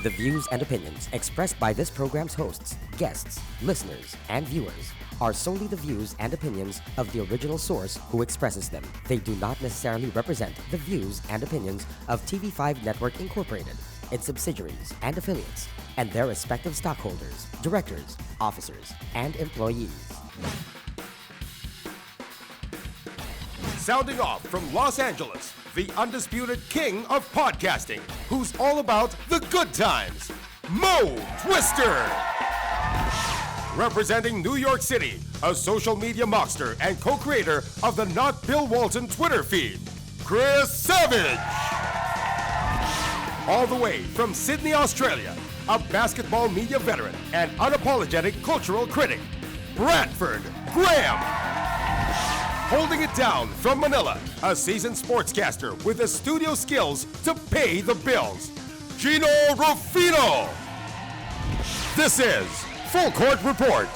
The views and opinions expressed by this program's hosts, guests, listeners, and viewers are solely the views and opinions of the original source who expresses them. They do not necessarily represent the views and opinions of TV5 Network Incorporated, its subsidiaries and affiliates, and their respective stockholders, directors, officers, and employees. Sounding off from Los Angeles, the undisputed king of podcasting, who's all about the good times, Mo Twister. Representing New York City, a social media monster and co-creator of the Not Bill Walton Twitter feed, Chris Savage. All the way from Sydney, Australia, a basketball media veteran and unapologetic cultural critic, Bradford Graham. Holding it down from Manila, a seasoned sportscaster with the studio skills to pay the bills, Jinno Rufino. This is Full Court Report.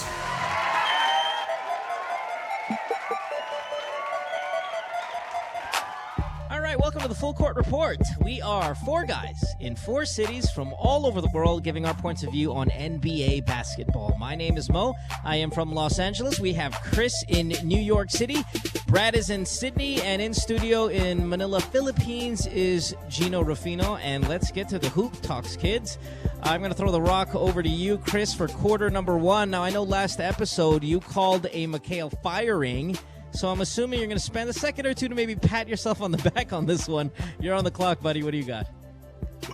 All right, welcome to the Full Court Report. We are four guys in four cities from all over the world giving our points of view on NBA basketball. My name is Mo. I am from Los Angeles. We have Chris in New York City. Brad is in Sydney, and in studio in Manila, Philippines is Jinno Rufino. And let's get to the hoop talks, kids. I'm going to throw the rock over to you, Chris, for quarter number one. Now, I know last episode you called a McHale firing, so I'm assuming you're going to spend a second or two to maybe pat yourself on the back on this one. You're on the clock, buddy. What do you got?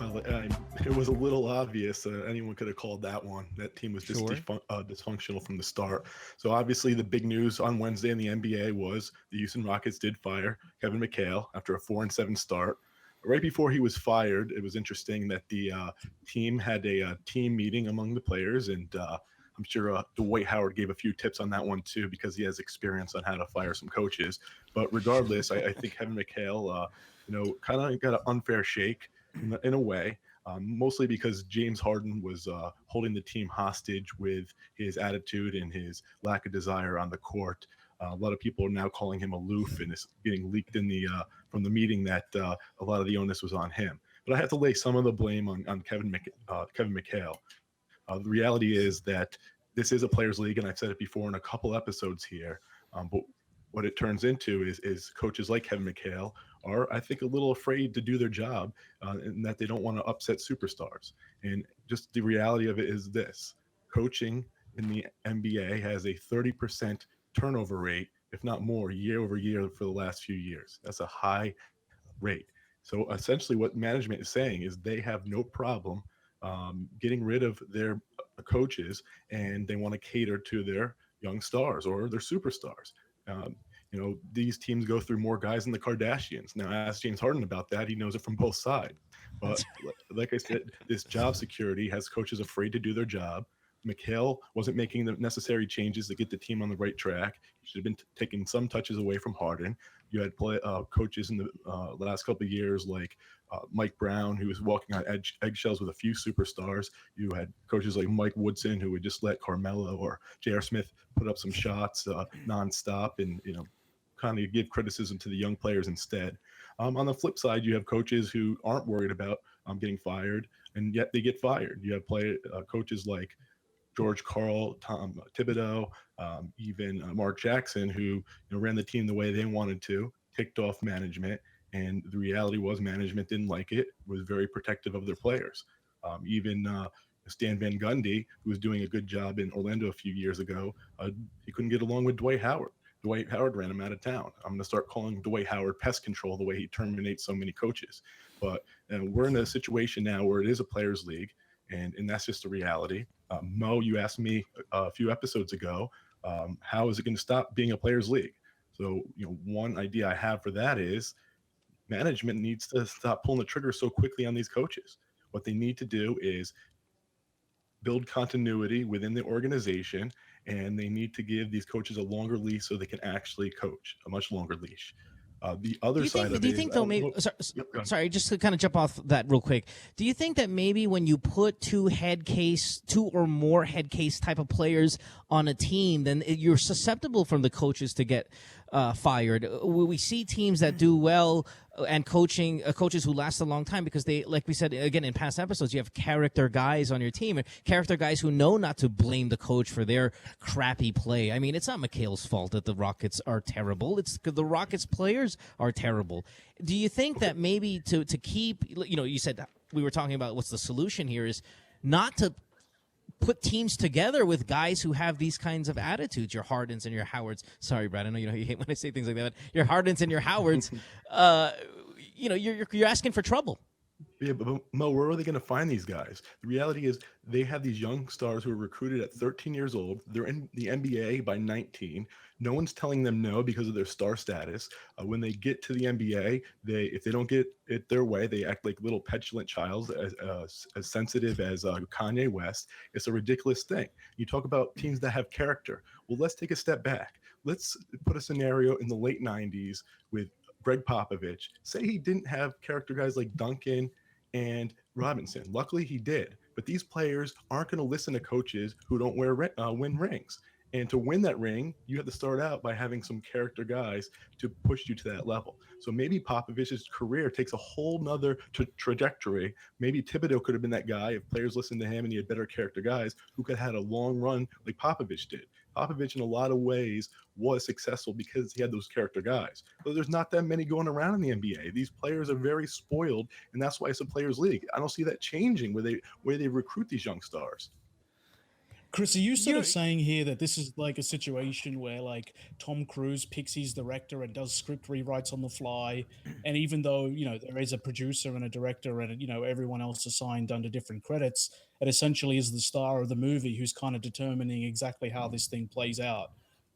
Well, it was a little obvious. Anyone could have called that one. That team was just dysfunctional from the start. So obviously the big news on Wednesday in the NBA was the Houston Rockets did fire Kevin McHale after a 4-7 start. Right before he was fired, it was interesting that the team had a team meeting among the players, and I'm sure Dwight Howard gave a few tips on that one too, because he has experience on how to fire some coaches. But regardless, I think Kevin McHale, kind of got an unfair shake in a way, mostly because James Harden was holding the team hostage with his attitude and his lack of desire on the court. A lot of people are now calling him aloof, and it's getting leaked in the from the meeting that a lot of the onus was on him. But I have to lay some of the blame on Kevin McHale. The reality is that this is a players' league, and I've said it before in a couple episodes here. But what it turns into is coaches like Kevin McHale are, I think, a little afraid to do their job, and that they don't want to upset superstars. And just the reality of it is this: coaching in the NBA has a 30% turnover rate, if not more, year over year for the last few years. That's a high rate. So essentially what management is saying is they have no problem getting rid of their coaches, and they want to cater to their young stars or their superstars. These teams go through more guys than the Kardashians. Now, ask James Harden about that. He knows it from both sides. But like I said, this job security has coaches afraid to do their job. McHale wasn't making the necessary changes to get the team on the right track. He should have been taking some touches away from Harden. You had coaches in the last couple of years like Mike Brown, who was walking on eggshells with a few superstars. You had coaches like Mike Woodson, who would just let Carmelo or J.R. Smith put up some shots nonstop and, kind of give criticism to the young players instead. On the flip side, you have coaches who aren't worried about getting fired, and yet they get fired. You have coaches like George Karl, Tom Thibodeau, even Mark Jackson, who ran the team the way they wanted to, kicked off management, and the reality was management didn't like it, was very protective of their players. Even Stan Van Gundy, who was doing a good job in Orlando a few years ago, he couldn't get along with Dwight Howard. Dwight Howard ran him out of town. I'm going to start calling Dwight Howard pest control the way he terminates so many coaches. But we're in a situation now where it is a players' league, and that's just the reality. Mo, you asked me a few episodes ago, how is it going to stop being a players' league? So, one idea I have for that is management needs to stop pulling the trigger so quickly on these coaches. What they need to do is build continuity within the organization, and they need to give these coaches a longer leash so they can actually coach, a much longer leash. The other side of it. Do you think, though, maybe? Sorry, just to kind of jump off that real quick. Do you think that maybe when you put two or more head case type of players on a team, then you're susceptible from the coaches to get fired. We see teams that do well and coaches who last a long time because they, like we said again in past episodes, you have character guys on your team, and character guys who know not to blame the coach for their crappy play. I mean, it's not McHale's fault that the Rockets are terrible. It's the Rockets players are terrible. Do you think that maybe to keep, you said we were talking about what's the solution here is not to put teams together with guys who have these kinds of attitudes, your Hardens and your Howards. Sorry, Brad, I know you hate when I say things like that. But your Hardens and your Howards, you're asking for trouble. Yeah, but Mo, where are they going to find these guys? The reality is they have these young stars who are recruited at 13 years old. They're in the NBA by 19. No one's telling them no because of their star status. When they get to the NBA, if they don't get it their way, they act like little petulant childs, as sensitive as Kanye West. It's a ridiculous thing. You talk about teams that have character. Well, let's take a step back. Let's put a scenario in the late 90s with Greg Popovich. Say he didn't have character guys like Duncan and Robinson. Luckily, he did. But these players aren't going to listen to coaches who don't win rings. And to win that ring, you have to start out by having some character guys to push you to that level. So maybe Popovich's career takes a whole nother trajectory. Maybe Thibodeau could have been that guy if players listened to him and he had better character guys who could have had a long run like Popovich did. Popovich, in a lot of ways, was successful because he had those character guys. But there's not that many going around in the NBA. These players are very spoiled, and that's why it's a players' league. I don't see that changing where they recruit these young stars. Chris, are you sort of saying here that this is like a situation where like Tom Cruise picks his director and does script rewrites on the fly, and even though there is a producer and a director and everyone else assigned under different credits, it essentially is the star of the movie who's kind of determining exactly how this thing plays out?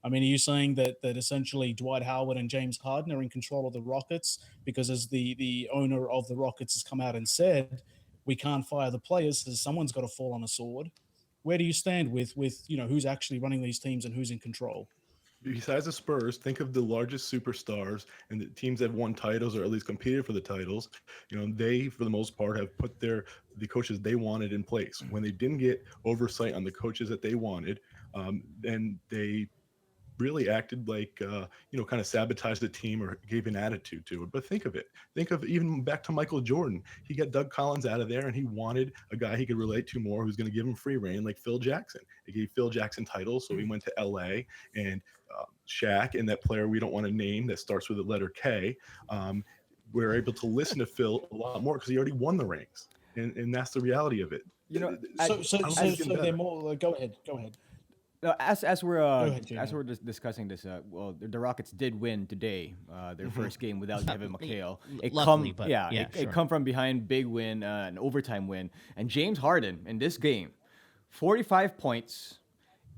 I mean, are you saying that essentially Dwight Howard and James Harden are in control of the Rockets because, as the owner of the Rockets has come out and said, we can't fire the players, so someone's got to fall on a sword? Where do you stand with who's actually running these teams and who's in control? Besides the Spurs, think of the largest superstars and the teams that have won titles or at least competed for the titles. They, for the most part, have put the coaches they wanted in place. When they didn't get oversight on the coaches that they wanted, then they really acted like, kind of sabotaged the team or gave an attitude to it. But think of even back to Michael Jordan. He got Doug Collins out of there and he wanted a guy he could relate to more who's going to give him free reign, like Phil Jackson. He gave Phil Jackson titles, so he went to LA, and Shaq and that player we don't want to name that starts with the letter K, we're able to listen to Phil a lot more because he already won the rings. And that's the reality of it. So they're more. Go ahead. No, as we're discussing this, the Rockets did win today, their first game without Kevin McHale. It come from behind, big win, an overtime win, and James Harden in this game, 45 points,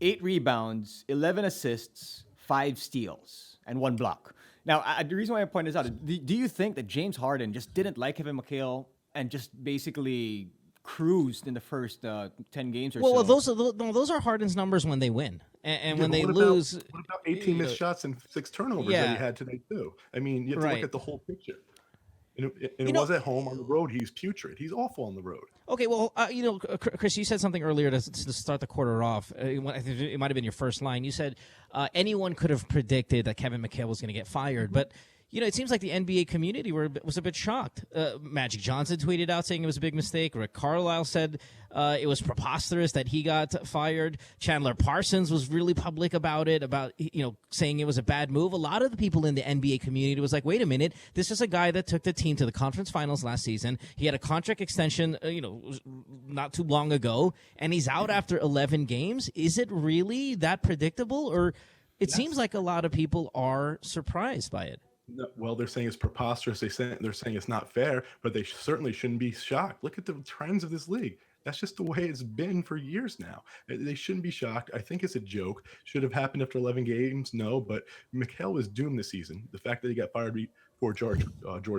8 rebounds, 11 assists, 5 steals, and 1 block. Now, the reason why I point this out is, do you think that James Harden just didn't like Kevin McHale and just basically cruised in the first 10 games or so? Well, those are Harden's numbers when they win, and when they lose. What about 18 missed shots and 6 turnovers that he had today too? I mean, you have to look at the whole picture. And it was at home. On the road, he's putrid. He's awful on the road. Okay, well, Chris, you said something earlier to start the quarter off. I think it might have been your first line. You said anyone could have predicted that Kevin McHale was going to get fired, but it seems like the NBA community was a bit shocked. Magic Johnson tweeted out saying it was a big mistake. Rick Carlisle said it was preposterous that he got fired. Chandler Parsons was really public about it, saying it was a bad move. A lot of the people in the NBA community was like, wait a minute, this is a guy that took the team to the conference finals last season. He had a contract extension, not too long ago, and he's out after 11 games. Is it really that predictable? Or it seems like a lot of people are surprised by it. Well, they're saying it's preposterous. They're saying it's not fair, but they certainly shouldn't be shocked. Look at the trends of this league. That's just the way it's been for years now. They shouldn't be shocked. I think it's a joke. Should have happened after 11 games? No, but McHale was doomed this season. The fact that he got fired for George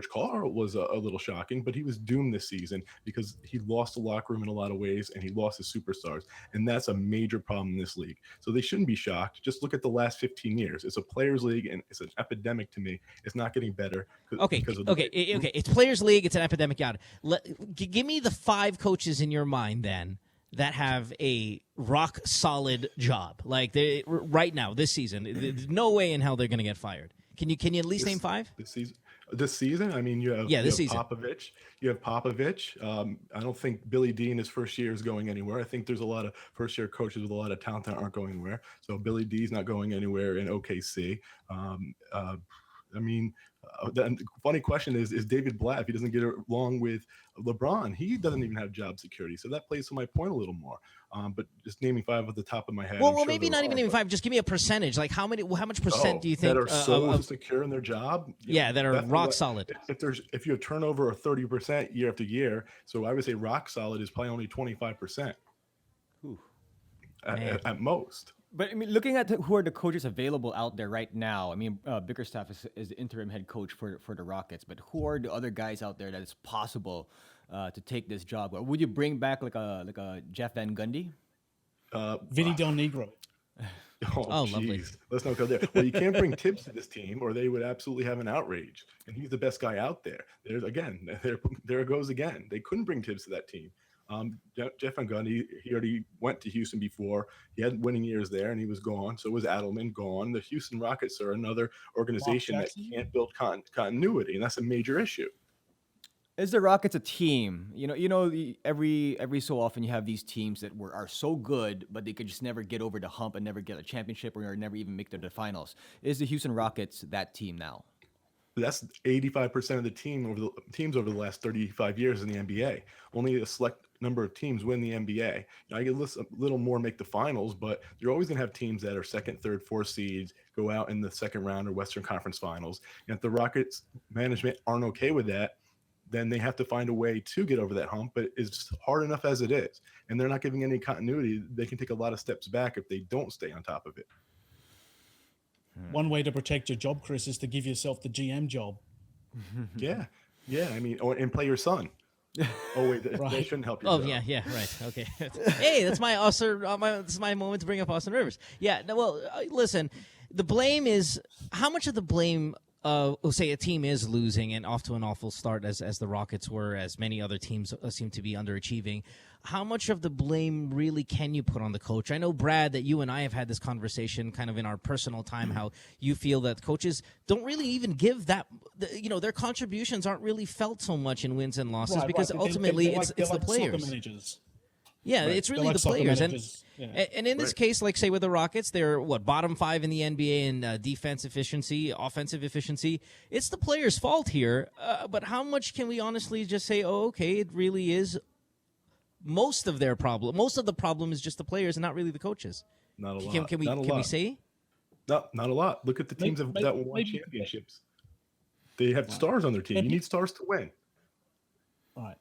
Carl was a little shocking, but he was doomed this season because he lost the locker room in a lot of ways and he lost his superstars. And that's a major problem in this league. So they shouldn't be shocked. Just look at the last 15 years. It's a players' league and it's an epidemic to me. It's not getting better. Okay. It's players' league. It's an epidemic. Give me the 5 coaches in your mind then that have a rock solid job. Like right now, this season, there's no way in hell they're going to get fired. Can you at least name 5? This season, I mean, you have Popovich. You have Popovich. I don't think Billy D in his first year is going anywhere. I think there's a lot of first-year coaches with a lot of talent that aren't going anywhere. So Billy D's not going anywhere in OKC. I mean, the funny question is David Blatt, if he doesn't get along with LeBron, he doesn't even have job security. So that plays to my point a little more. But just naming 5 at the top of my head. Well, maybe not even naming 5. Just give me a percentage. Like how much percent do you think that are so secure in their job? That are rock solid. If you have turnover of 30% year after year, so I would say rock solid is probably only 25% at most. But I mean, looking at who are the coaches available out there right now, I mean, Bickerstaff is the interim head coach for the Rockets. But who are the other guys out there that it's possible to take this job? Would you bring back like a Jeff Van Gundy? Vinny Del Negro. Oh, lovely. Let's not go there. Well, you can't bring Tibbs to this team, or they would absolutely have an outrage. And he's the best guy out there. There it goes again. They couldn't bring Tibbs to that team. Jeff Van Gundy, he already went to Houston before. He had winning years there, and he was gone. So was Adelman gone. The Houston Rockets are another organization that can't build continuity, and that's a major issue. Is the Rockets a team? Every so often you have these teams that are so good, but they could just never get over the hump and never get a championship or never even make the finals. Is the Houston Rockets that team now? That's 85% of the teams over the last 35 years in the NBA. Only a select number of teams win the NBA. I get a little more make the finals, but you're always going to have teams that are second, third, fourth seeds go out in the second round or Western Conference Finals. And if the Rockets management aren't okay with that, then they have to find a way to get over that hump. But it's hard enough as it is, and they're not giving any continuity. They can take a lot of steps back if they don't stay on top of it. One way to protect your job, Chris, is to give yourself the GM job. Yeah. I mean, and play your son. Oh wait, they shouldn't help you. Oh yeah, right. Okay. Hey, that's my this is my moment to bring up Austin Rivers. Yeah. No, well, listen, the blame is how much of the blame. Say a team is losing and off to an awful start as the Rockets were, as many other teams seem to be underachieving. How much of the blame really can you put on the coach? I know, Brad, that you and I have had this conversation kind of in our personal time, how you feel that coaches don't really even give that, their contributions aren't really felt so much in wins and losses because ultimately it's the players. Yeah, it's really the players. And in this case, like say with the Rockets, they're bottom 5 in the NBA in defense efficiency, offensive efficiency. It's the players' fault here. But how much can we honestly just say, it really is most of their problem. Most of the problem is just the players and not really the coaches. Not a lot. Can we say? Not a lot. Look at the teams that won championships. They have stars on their team. You need stars to win. Right.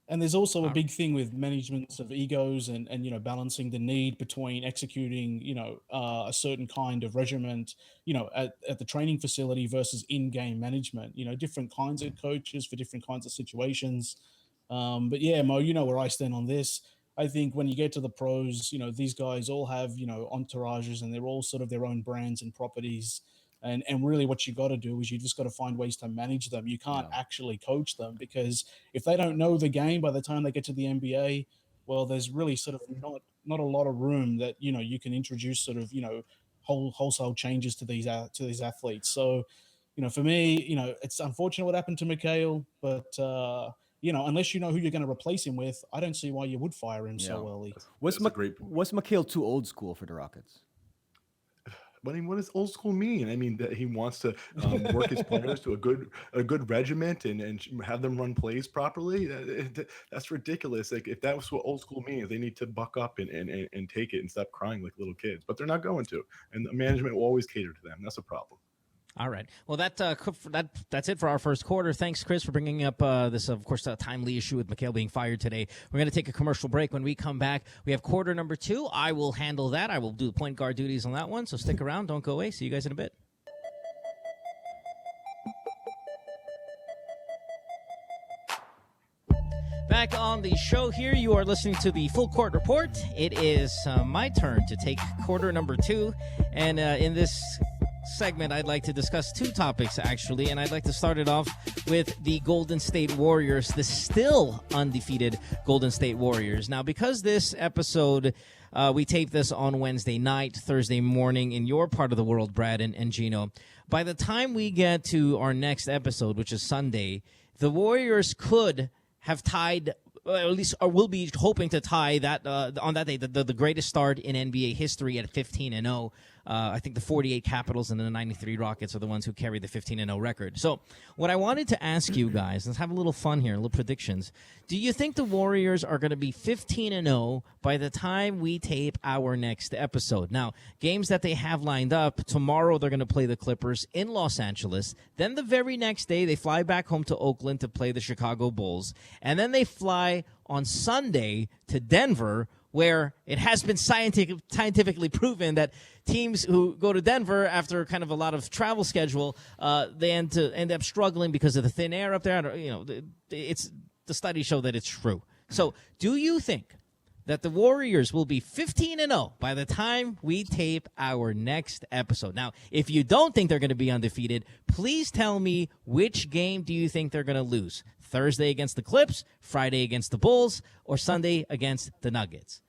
And there's also a big thing with managements of egos and balancing the need between executing, a certain kind of regiment, at the training facility versus in-game management, different kinds of coaches for different kinds of situations. But yeah, Mo, where I stand on this. I think when you get to the pros, these guys all have, entourages and they're all sort of their own brands and properties. And really what you got to do is you just got to find ways to manage them. You can't actually coach them because if they don't know the game by the time they get to the NBA, well, there's really sort of not a lot of room that, you can introduce sort of, wholesale changes to these athletes. So, for me, it's unfortunate what happened to McHale, but, unless you know who you're going to replace him with, I don't see why you would fire him so early. Was McHale too old school for the Rockets? But I mean, what does old school mean? I mean, that he wants to work his players to a good regiment and have them run plays properly. That's ridiculous. Like if that was what old school means, they need to buck up and take it and stop crying like little kids. But they're not going to, and the management will always cater to them. That's a problem. All right. Well, that's it for our first quarter. Thanks, Chris, for bringing up this, of course, timely issue with McHale being fired today. We're going to take a commercial break. When we come back, we have quarter number 2. I will handle that. I will do the point guard duties on that one. So stick around. Don't go away. See you guys in a bit. Back on the show here, you are listening to the Full Court Report. It is my turn to take quarter number 2. And in this segment, I'd like to discuss two topics, actually, and I'd like to start it off with the Golden State Warriors, the still undefeated Golden State Warriors. Now, because this episode, we taped this on Wednesday night, Thursday morning in your part of the world, Brad and Jinno, by the time we get to our next episode, which is Sunday, the Warriors could have tied, at least, or will be hoping to tie that on that day the greatest start in NBA history at 15-0. I think the 48 Capitals and the 93 Rockets are the ones who carry the 15-0 record. So what I wanted to ask you guys, let's have a little fun here, a little predictions. Do you think the Warriors are going to be 15-0 by the time we tape our next episode? Now, games that they have lined up, tomorrow they're going to play the Clippers in Los Angeles. Then the very next day, they fly back home to Oakland to play the Chicago Bulls. And then they fly on Sunday to Denver, where it has been scientifically proven that teams who go to Denver after kind of a lot of travel schedule, they end up struggling because of the thin air up there. You know, the studies show that it's true. So, do you think that the Warriors will be 15-0 by the time we tape our next episode? Now, if you don't think they're going to be undefeated, please tell me which game do you think they're going to lose? Thursday against the Clips, Friday against the Bulls, or Sunday against the Nuggets?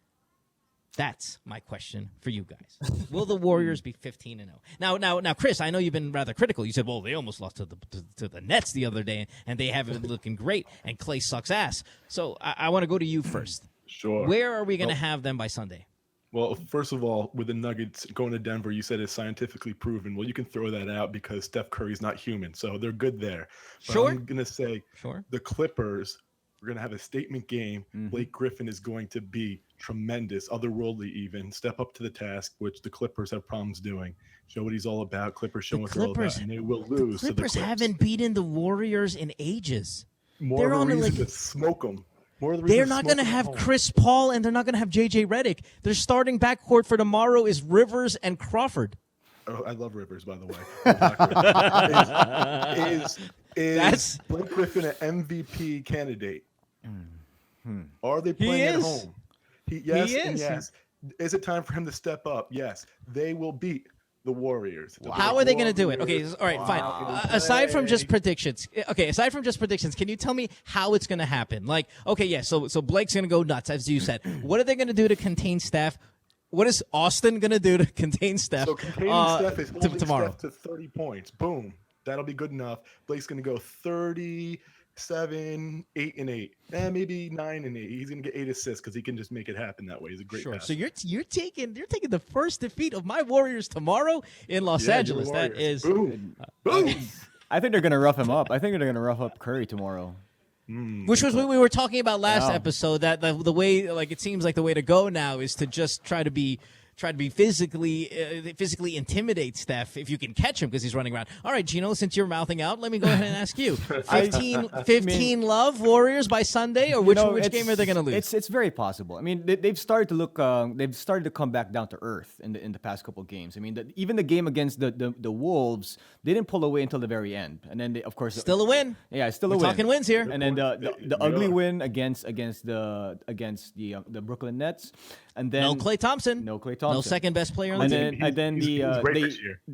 That's my question for you guys. Will the Warriors be 15-0? Now, Chris, I know you've been rather critical. You said, well, they almost lost to the Nets the other day, and they haven't been looking great, and Klay sucks ass. So I want to go to you first. Sure. Where are we going to have them by Sunday? Well, first of all, with the Nuggets going to Denver, you said it's scientifically proven. Well, you can throw that out because Steph Curry's not human, so they're good there. But sure. I'm going to say the Clippers, we're going to have a statement game. Mm-hmm. Blake Griffin is going to be tremendous, otherworldly even, step up to the task, which the Clippers have problems doing. Show what he's all about. Clippers show what they're all about, and they will lose. The Clippers haven't beaten the Warriors in ages. More of a reason to smoke them. They're not going to have Chris Paul, and they're not going to have J.J. Redick. Their starting backcourt for tomorrow is Rivers and Crawford. Oh, I love Rivers, by the way. Is Blake Griffin an MVP candidate? Mm-hmm. Are they playing at home? Yes. Is it time for him to step up? Yes. They will beat the Warriors. Wow. How are they going to do it? Okay, all right, fine. Aside from just predictions, can you tell me how it's going to happen? Like, okay, yeah, so Blake's going to go nuts, as you said. What are they going to do to contain Steph? What is Austin going to do to contain Steph? So containing Steph is holding tomorrow. Steph to 30 points. Boom. That'll be good enough. Blake's going to go 37, 8 and 8, maybe 9 and 8. He's gonna get 8 assists because he can just make it happen that way. He's a great passer. So you're taking the first defeat of my Warriors tomorrow in Los Angeles. That is boom. I think they're gonna rough him up. I think they're gonna rough up Curry tomorrow. Which was what we were talking about last episode. That the way, like, it seems like the way to go now is to just try to be physically intimidate Steph if you can catch him because he's running around. All right, Jinno, since you're mouthing out, let me go ahead and ask you. 15 love Warriors by Sunday, or which game are they going to lose? It's very possible. I mean, they've started to look they've started to come back down to earth in the past couple of games. I mean, even the game against the Wolves, they didn't pull away until the very end. And then they, of course, still a win. Yeah, still We're a win. Talking wins here. And then the ugly win against the Brooklyn Nets. And then no Klay Thompson. No second best player on the team. And then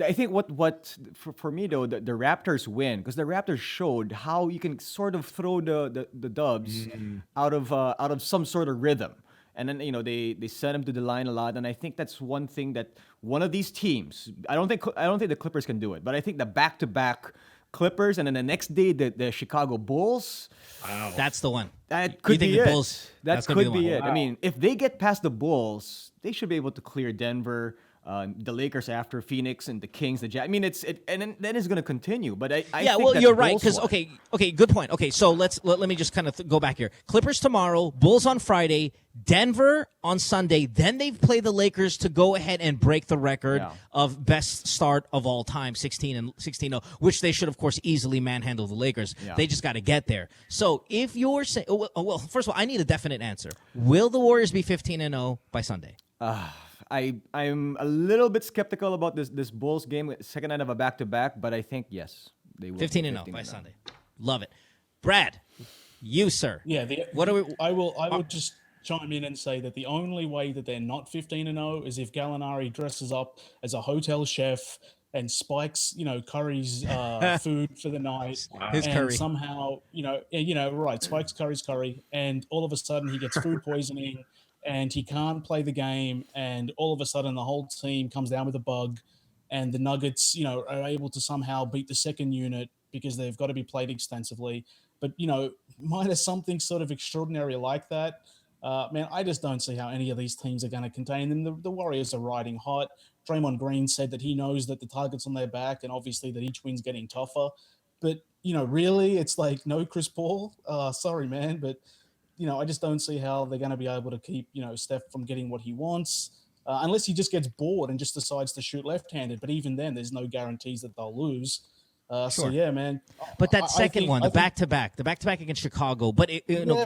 I think what for me though, the Raptors win because the Raptors showed how you can sort of throw the Dubs out of some sort of rhythm. And then they sent him to the line a lot, and I think that's one thing that one of these teams. I don't think the Clippers can do it, but I think the back-to-back Clippers, and then the next day the Chicago Bulls. Wow, that's the one. That could be it. Bulls, that could be it. Wow. I mean, if they get past the Bulls, they should be able to clear Denver, the Lakers after Phoenix, and the Kings, the Jazz. I mean, and then it's going to continue. But I think you're right because okay, good point. Okay, so let me just kind of go back here. Clippers tomorrow, Bulls on Friday, Denver on Sunday. Then they play the Lakers to go ahead and break the record of best start of all time, 16-0, which they should of course easily manhandle the Lakers. Yeah. They just got to get there. So if you're saying, well, first of all, I need a definite answer. Will the Warriors be 15-0 by Sunday? I'm a little bit skeptical about this Bulls game, second night of a back-to-back, but I think yes, they will. 15-0 by Sunday. Love it. Brad, you sir. Yeah. I will just chime in and say that the only way that they're not 15-0 is if Gallinari dresses up as a hotel chef, and spikes, Curry's food for the night. Wow. His and curry. Somehow, right, spikes Curry's curry, and all of a sudden he gets food poisoning, and he can't play the game, and all of a sudden the whole team comes down with a bug, and the Nuggets, are able to somehow beat the second unit because they've got to be played extensively. But, minus something sort of extraordinary like that, man, I just don't see how any of these teams are going to contain them. The Warriors are riding hot. Draymond Green said that he knows that the target's on their back and obviously that each win's getting tougher. But, really, it's like, no Chris Paul. Sorry, man. But, I just don't see how they're going to be able to keep, Steph from getting what he wants. Unless he just gets bored and just decides to shoot left-handed. But even then, there's no guarantees that they'll lose. Sure. So, yeah, man. But that second one, the back-to-back against Chicago, but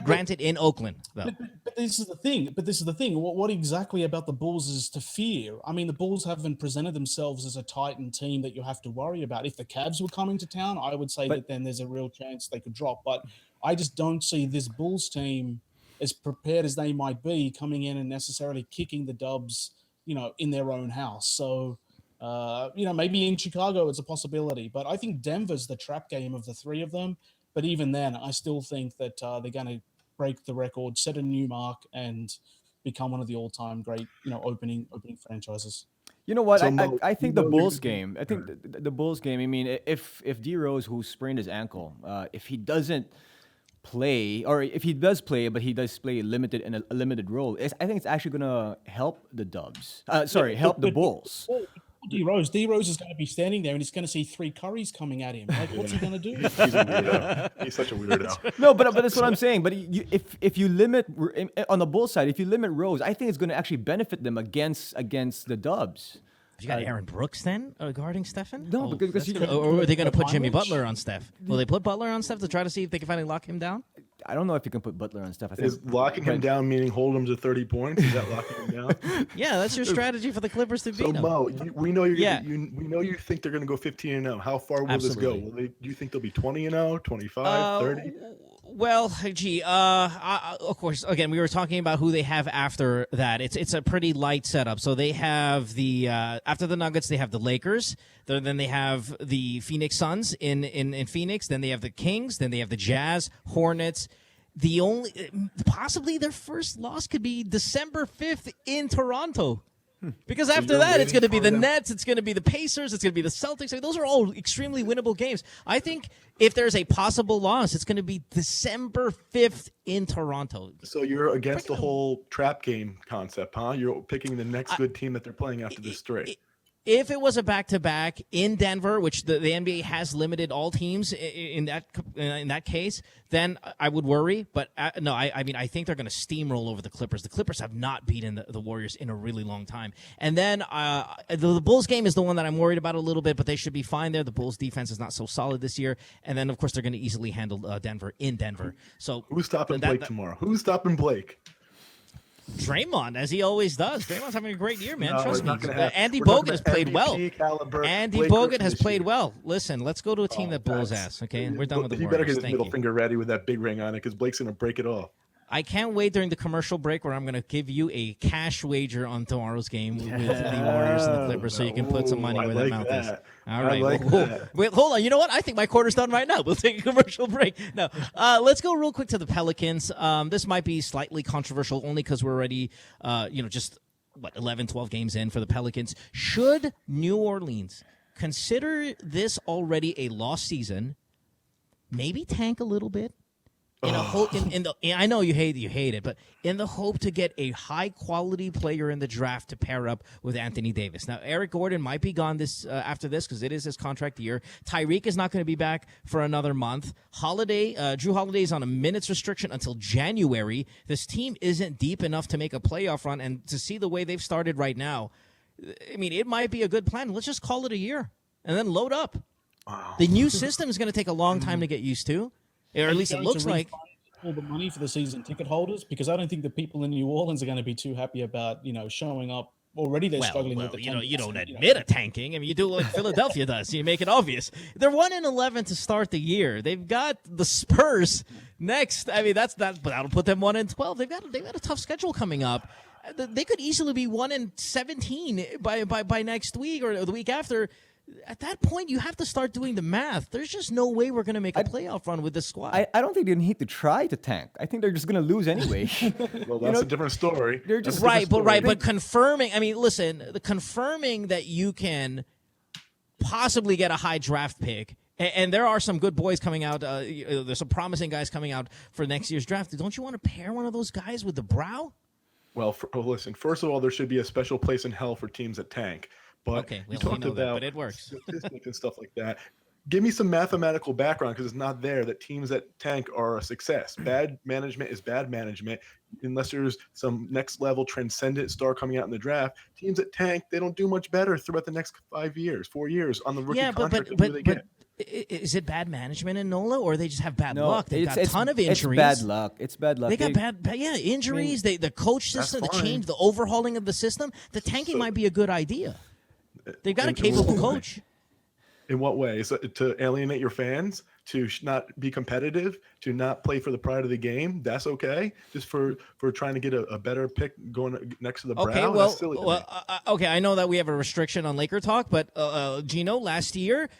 granted in Oakland, though. But this is the thing. What exactly about the Bulls is to fear? I mean, the Bulls haven't presented themselves as a Titan team that you have to worry about. If the Cavs were coming to town, I would say that then there's a real chance they could drop. But I just don't see this Bulls team, as prepared as they might be, coming in and necessarily kicking the Dubs, in their own house. So, maybe in Chicago it's a possibility, but I think Denver's the trap game of the three of them. But even then, I still think that they're going to break the record, set a new mark, and become one of the all-time great, opening franchises. You know what? So I think the Bulls game. I think the Bulls game. I mean, if D Rose, who sprained his ankle, if he doesn't play, or if he does play, but he does play limited in a limited role, I think it's actually gonna help the Dubs. Help the Bulls. D Rose is going to be standing there and he's going to see three Currys coming at him. Like, what's he going to do? He's a weirdo. He's such a weirdo. No, but that's what I'm saying. But if you limit on the Bulls side, if you limit Rose, I think it's going to actually benefit them against the Dubs. You got Aaron Brooks then guarding Stephen? No, because or are they going to put Jimmy Butler on Steph? Will they put Butler on Steph to try to see if they can finally lock him down? I don't know if you can put Butler on Steph. I think is locking him down meaning hold him to 30 points? Is that locking him down? Yeah, that's your strategy for the Clippers to beat them. So Mo, we know we know you think they're going to go 15-0. How far will this go? Do you think they'll be 20-0, 25, 30? Well, of course, again, we were talking about who they have after that. It's a pretty light setup. So they have after the Nuggets, they have the Lakers. Then they have the Phoenix Suns in Phoenix. Then they have the Kings. Then they have the Jazz, Hornets. Possibly their first loss could be December 5th in Toronto. Because after that, it's going to be the Nets, it's going to be the Pacers, it's going to be the Celtics. I mean, those are all extremely winnable games. I think if there's a possible loss, it's going to be December 5th in Toronto. So you're against the whole trap game concept, huh? You're picking the next good team that they're playing after this straight. If it was a back-to-back in Denver, which the NBA has limited all teams in that case, then I would worry. But no, I mean, I think they're going to steamroll over the Clippers. The Clippers have not beaten the Warriors in a really long time. And then the Bulls game is the one that I'm worried about a little bit, but they should be fine there. The Bulls defense is not so solid this year. And then, of course, they're going to easily handle Denver in Denver. So who's stopping Blake tomorrow? Who's stopping Blake? Draymond, as he always does. Draymond's having a great year, man. Trust me. Andy Bogut has played well. Andy Bogut has played well. Listen, let's go to a team that blows ass, okay? And we're done with the Warriors. You better get his middle finger ready with that big ring on it because Blake's going to break it off. I can't wait during the commercial break where I'm going to give you a cash wager on tomorrow's game with the Warriors and the Clippers so you can put some money where the mouth is. All right. Wait, hold on. You know what? I think my quarter's done right now. We'll take a commercial break. No, let's go real quick to the Pelicans. This might be slightly controversial only because we're already, just 11, 12 games in for the Pelicans. Should New Orleans consider this already a lost season, maybe tank a little bit? I know you hate it, but in the hope to get a high-quality player in the draft to pair up with Anthony Davis. Now, Eric Gordon might be gone after this because it is his contract year. Tyreek is not going to be back for another month. Drew Holiday is on a minutes restriction until January. This team isn't deep enough to make a playoff run, and to see the way they've started right now, I mean, it might be a good plan. Let's just call it a year and then load up. Wow. The new system is going to take a long time to get used to. Or at least it looks like all the money for the season ticket holders, because I don't think the people in New Orleans are going to be too happy about showing up. Already they're struggling with the you don't admit a tanking. I mean, you do like Philadelphia does. You make it obvious. They're 1-11 to start the year. They've got the Spurs next. I mean, but that'll put them 1-12. They've got a tough schedule coming up. They could easily be 1-17 by next week or the week after. at that point, you have to start doing the math. There's just no way we're going to make a playoff run with this squad. I don't think they need to try to tank. I think they're just going to lose anyway. Well, that's a different story. They're just but confirming. I mean, listen, the confirming that you can possibly get a high draft pick. And there are some good boys coming out. There's some promising guys coming out for next year's draft. Don't you want to pair one of those guys with the Brow? Well, listen. First of all, there should be a special place in hell for teams that tank. But we know that, but it works. Statistics and stuff like that. Give me some mathematical background because it's not there that teams that tank are a success. Bad management is bad management. Unless there's some next level transcendent star coming out in the draft, teams that tank, they don't do much better throughout the next 4 years on the rookie contract. But is it bad management in NOLA, or they just have bad luck? They've got a ton of injuries. It's bad luck. They got injuries. The coach system, the change, the overhauling of the system. The tanking might be a good idea. They've got a capable coach. In what way? So to alienate your fans, to not be competitive, to not play for the pride of the game? That's okay. Just for trying to get a better pick going next to the Brow. Okay, well, okay. I know that we have a restriction on Laker talk, but Jinno, last year,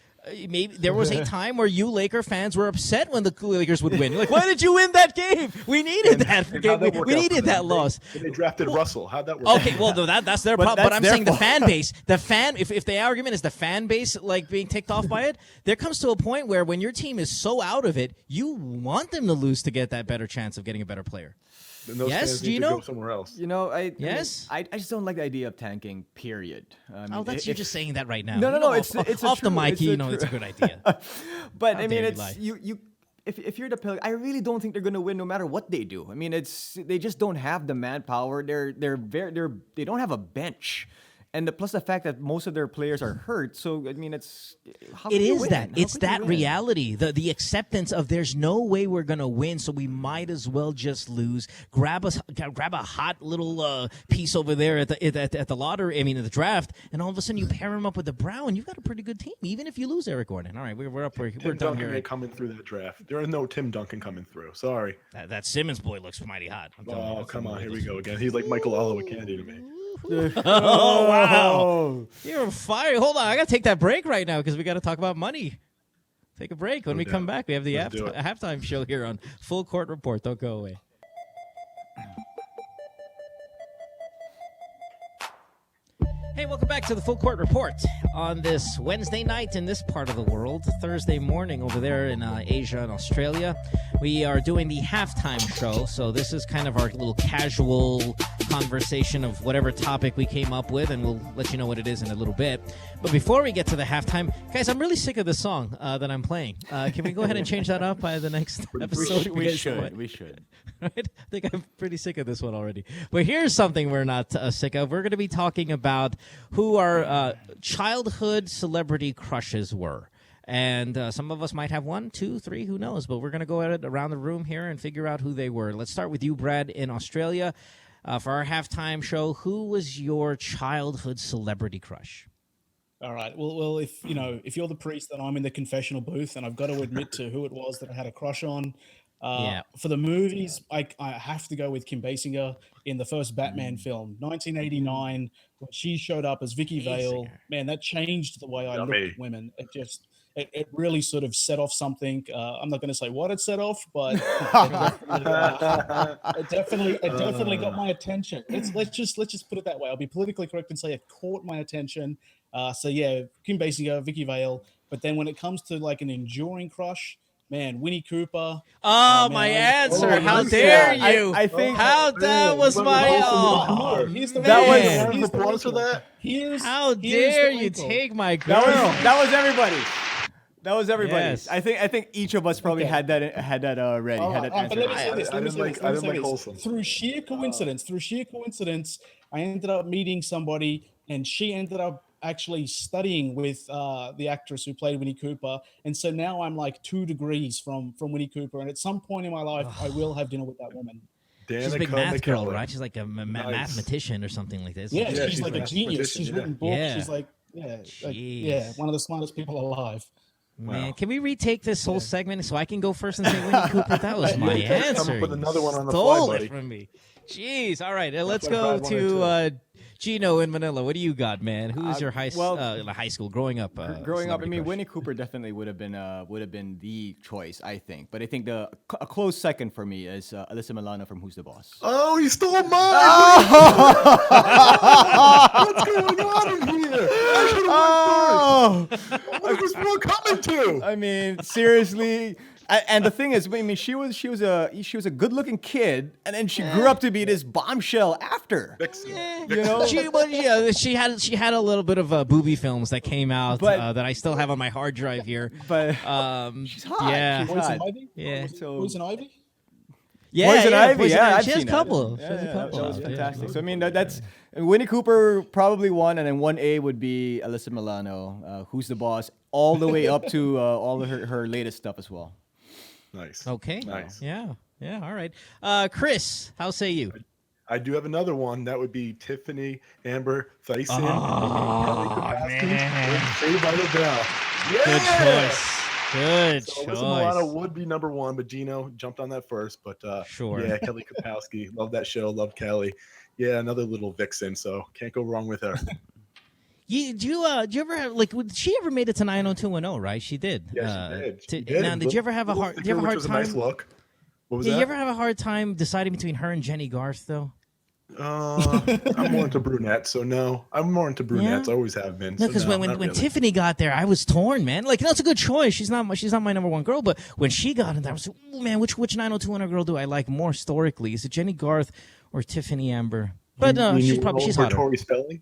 maybe there was a time where you Laker fans were upset when the Lakers would win. You're like, why did you win that game? We needed that game. We needed that loss. They drafted Russell. How'd that work? Okay, well, that's their problem. But I'm saying the fan base, if the argument is the fan base like being ticked off by it, there comes to a point where when your team is so out of it, you want them to lose to get that better chance of getting a better player. Yes, Jinno? Go somewhere else. I just don't like the idea of tanking. Period. That's you just saying that right now. No. It's off the mic. It's a good idea. But I mean, it's you. If you're the Pelicans, I really don't think they're going to win no matter what they do. I mean, they just don't have the manpower. They don't have a bench. And plus the fact that most of their players are hurt, so I mean, it's that reality, the acceptance of there's no way we're gonna win, so we might as well just lose. Grab a hot little piece over there at the lottery. I mean, at the draft, and all of a sudden you pair him up with the Brow, and you've got a pretty good team, even if you lose Eric Gordon. All right, we're up. We're Tim done Duncan here. coming through that draft. There is no Tim Duncan coming through. Sorry. That Simmons boy looks mighty hot. Oh, come on, here we go again. He's like Michael Oliver Kennedy to me. Oh, wow. You're fired. Hold on. I got to take that break right now because we got to talk about money. Take a break. When we come back, we have the halftime show here on Full Court Report. Don't go away. Hey, welcome back to the Full Court Report on this Wednesday night in this part of the world, Thursday morning over there in Asia and Australia. We are doing the halftime show, so this is kind of our little casual conversation of whatever topic we came up with, and we'll let you know what it is in a little bit. But before we get to the halftime, guys, I'm really sick of this song that I'm playing. Can we go ahead and change that up by the next episode? We should. Right? I think I'm pretty sick of this one already. But here's something we're not sick of. We're going to be talking about who our childhood celebrity crushes were. And some of us might have 1, 2, 3, who knows? But we're going to go at it around the room here and figure out who they were. Let's start with you, Brad, in Australia. For our halftime show, who was your childhood celebrity crush? All right. Well, if you're the priest, then I'm in the confessional booth, and I've got to admit to who it was that I had a crush on. For the movies, I have to go with Kim Basinger in the first Batman film, 1989, when she showed up as Vicky Vale. Man, that changed the way I look at women. It really sort of set off something. I'm not going to say what it set off, but it definitely got my attention. Let's just put it that way. I'll be politically correct and say it caught my attention. So yeah, Kim Basinger, Vicky Vale. But then when it comes to like an enduring crush, man, Winnie Cooper. Oh, my answer! How dare you? I think that was my. Oh, here's the How dare you take my girl? That was everybody. That was everybody. Yes. I think each of us probably had that already. Had that answer. Let me say this. Through sheer coincidence, I ended up meeting somebody, and she ended up actually studying with the actress who played Winnie Cooper, and so now I'm like 2 degrees from Winnie Cooper, and at some point in my life, I will have dinner with that woman. She's a big math girl, right? She's like a mathematician or something like this. Yeah, she's like a genius. She's written books. Yeah. She's like, one of the smartest people alive. Man, can we retake this whole segment so I can go first and say Winnie Cooper? That was my answer. Come up with another one on the Stole fly, buddy. it from me. Jeez. All right, let's go to Jinno in Manila. What do you got, man? Who's your high school growing up? Growing up, I mean, Winnie Cooper definitely would have been the choice, I think. But I think a close second for me is Alyssa Milano from Who's the Boss. Oh, he stole mine! What's going on in here? I should have went first. What was Will coming to? I mean, seriously. And the thing is, I mean, she was a good-looking kid, and then she grew up to be this bombshell after. You know, she had a little bit of booby films that came out that I still have on my hard drive here. But she's hot. Yeah, Poison Ivy? Yeah. Poison Ivy? Poison Ivy. Yeah, she has a couple. That was fantastic. So I mean, that's Winnie Cooper probably one, and then 1A would be Alyssa Milano, Who's the Boss, all the way up to all of her latest stuff as well. Nice. Okay. Nice. Yeah. All right. Chris, how say you? I do have another one. That would be Tiffany Amber Thyssen. Man. Saved by the Bell. Good choice. Good so choice. Alyssa Milano would be number one, but Jinno jumped on that first. But sure. Yeah, Kelly Kapowski. Love that show. Love Kelly. Yeah, another little vixen. So can't go wrong with her. Do you ever have she ever made it to 90210? Right, she did. Yeah, she did. Now, did you ever have a hard? Did you have a hard time? Nice look. What was that? You ever have a hard time deciding between her and Jenny Garth though? I'm more into brunettes, so no. I'm more into brunettes. Yeah? I always have been. No, because when really. Tiffany got there, I was torn, man. Like, that's a good choice. She's not my number one girl, but when she got in there, I was like, oh man, which 90210 girl do I like more historically? Is it Jenny Garth or Tiffany Amber? But she's hotter. Tori Spelling?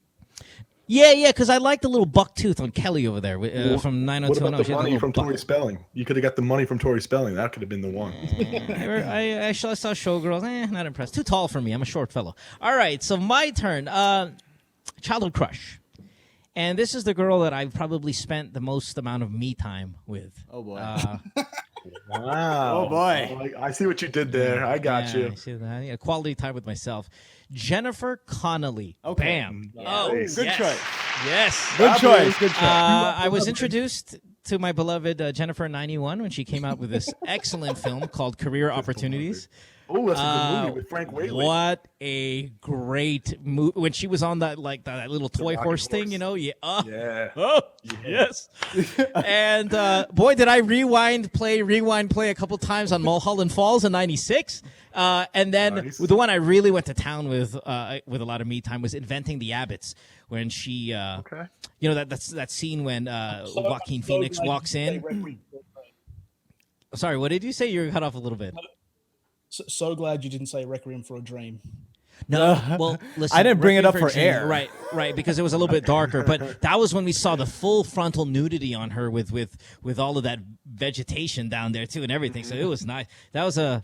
Yeah, because I like the little buck tooth on Kelly over there from 90210. What about the money from Tori Spelling? You could have got the money from Tori Spelling. That could have been the one. I saw Showgirls. Not impressed. Too tall for me. I'm a short fellow. All right, so my turn. Childhood crush. And this is the girl that I've probably spent the most amount of me time with. Oh, boy. Wow. Oh, boy. I see what you did there. I got you. I see that. Yeah, quality time with myself. Jennifer Connelly. Okay. Bam. Nice. Oh, good choice. Yes. Good choice. Good choice. I was introduced to my beloved Jennifer in 91 when she came out with this excellent film called Career Opportunities. Oh, that's a good movie with Frank Whaley. What a great movie. When she was on that little toy horse thing, you know? Yeah. Yeah. Oh, yes. And boy, did I rewind play a couple times on Mulholland Falls in 96. And then the one I really went to town with a lot of me time was Inventing the Abbotts, when she, you know, that scene when Joaquin Phoenix walks in. Sorry, what did you say? You were cut off a little bit. So glad you didn't say Requiem for a Dream. No, well, listen. I didn't bring it up for air. Right, because it was a little bit darker. But that was when we saw the full frontal nudity on her with all of that vegetation down there too and everything. So it was nice. That was I'm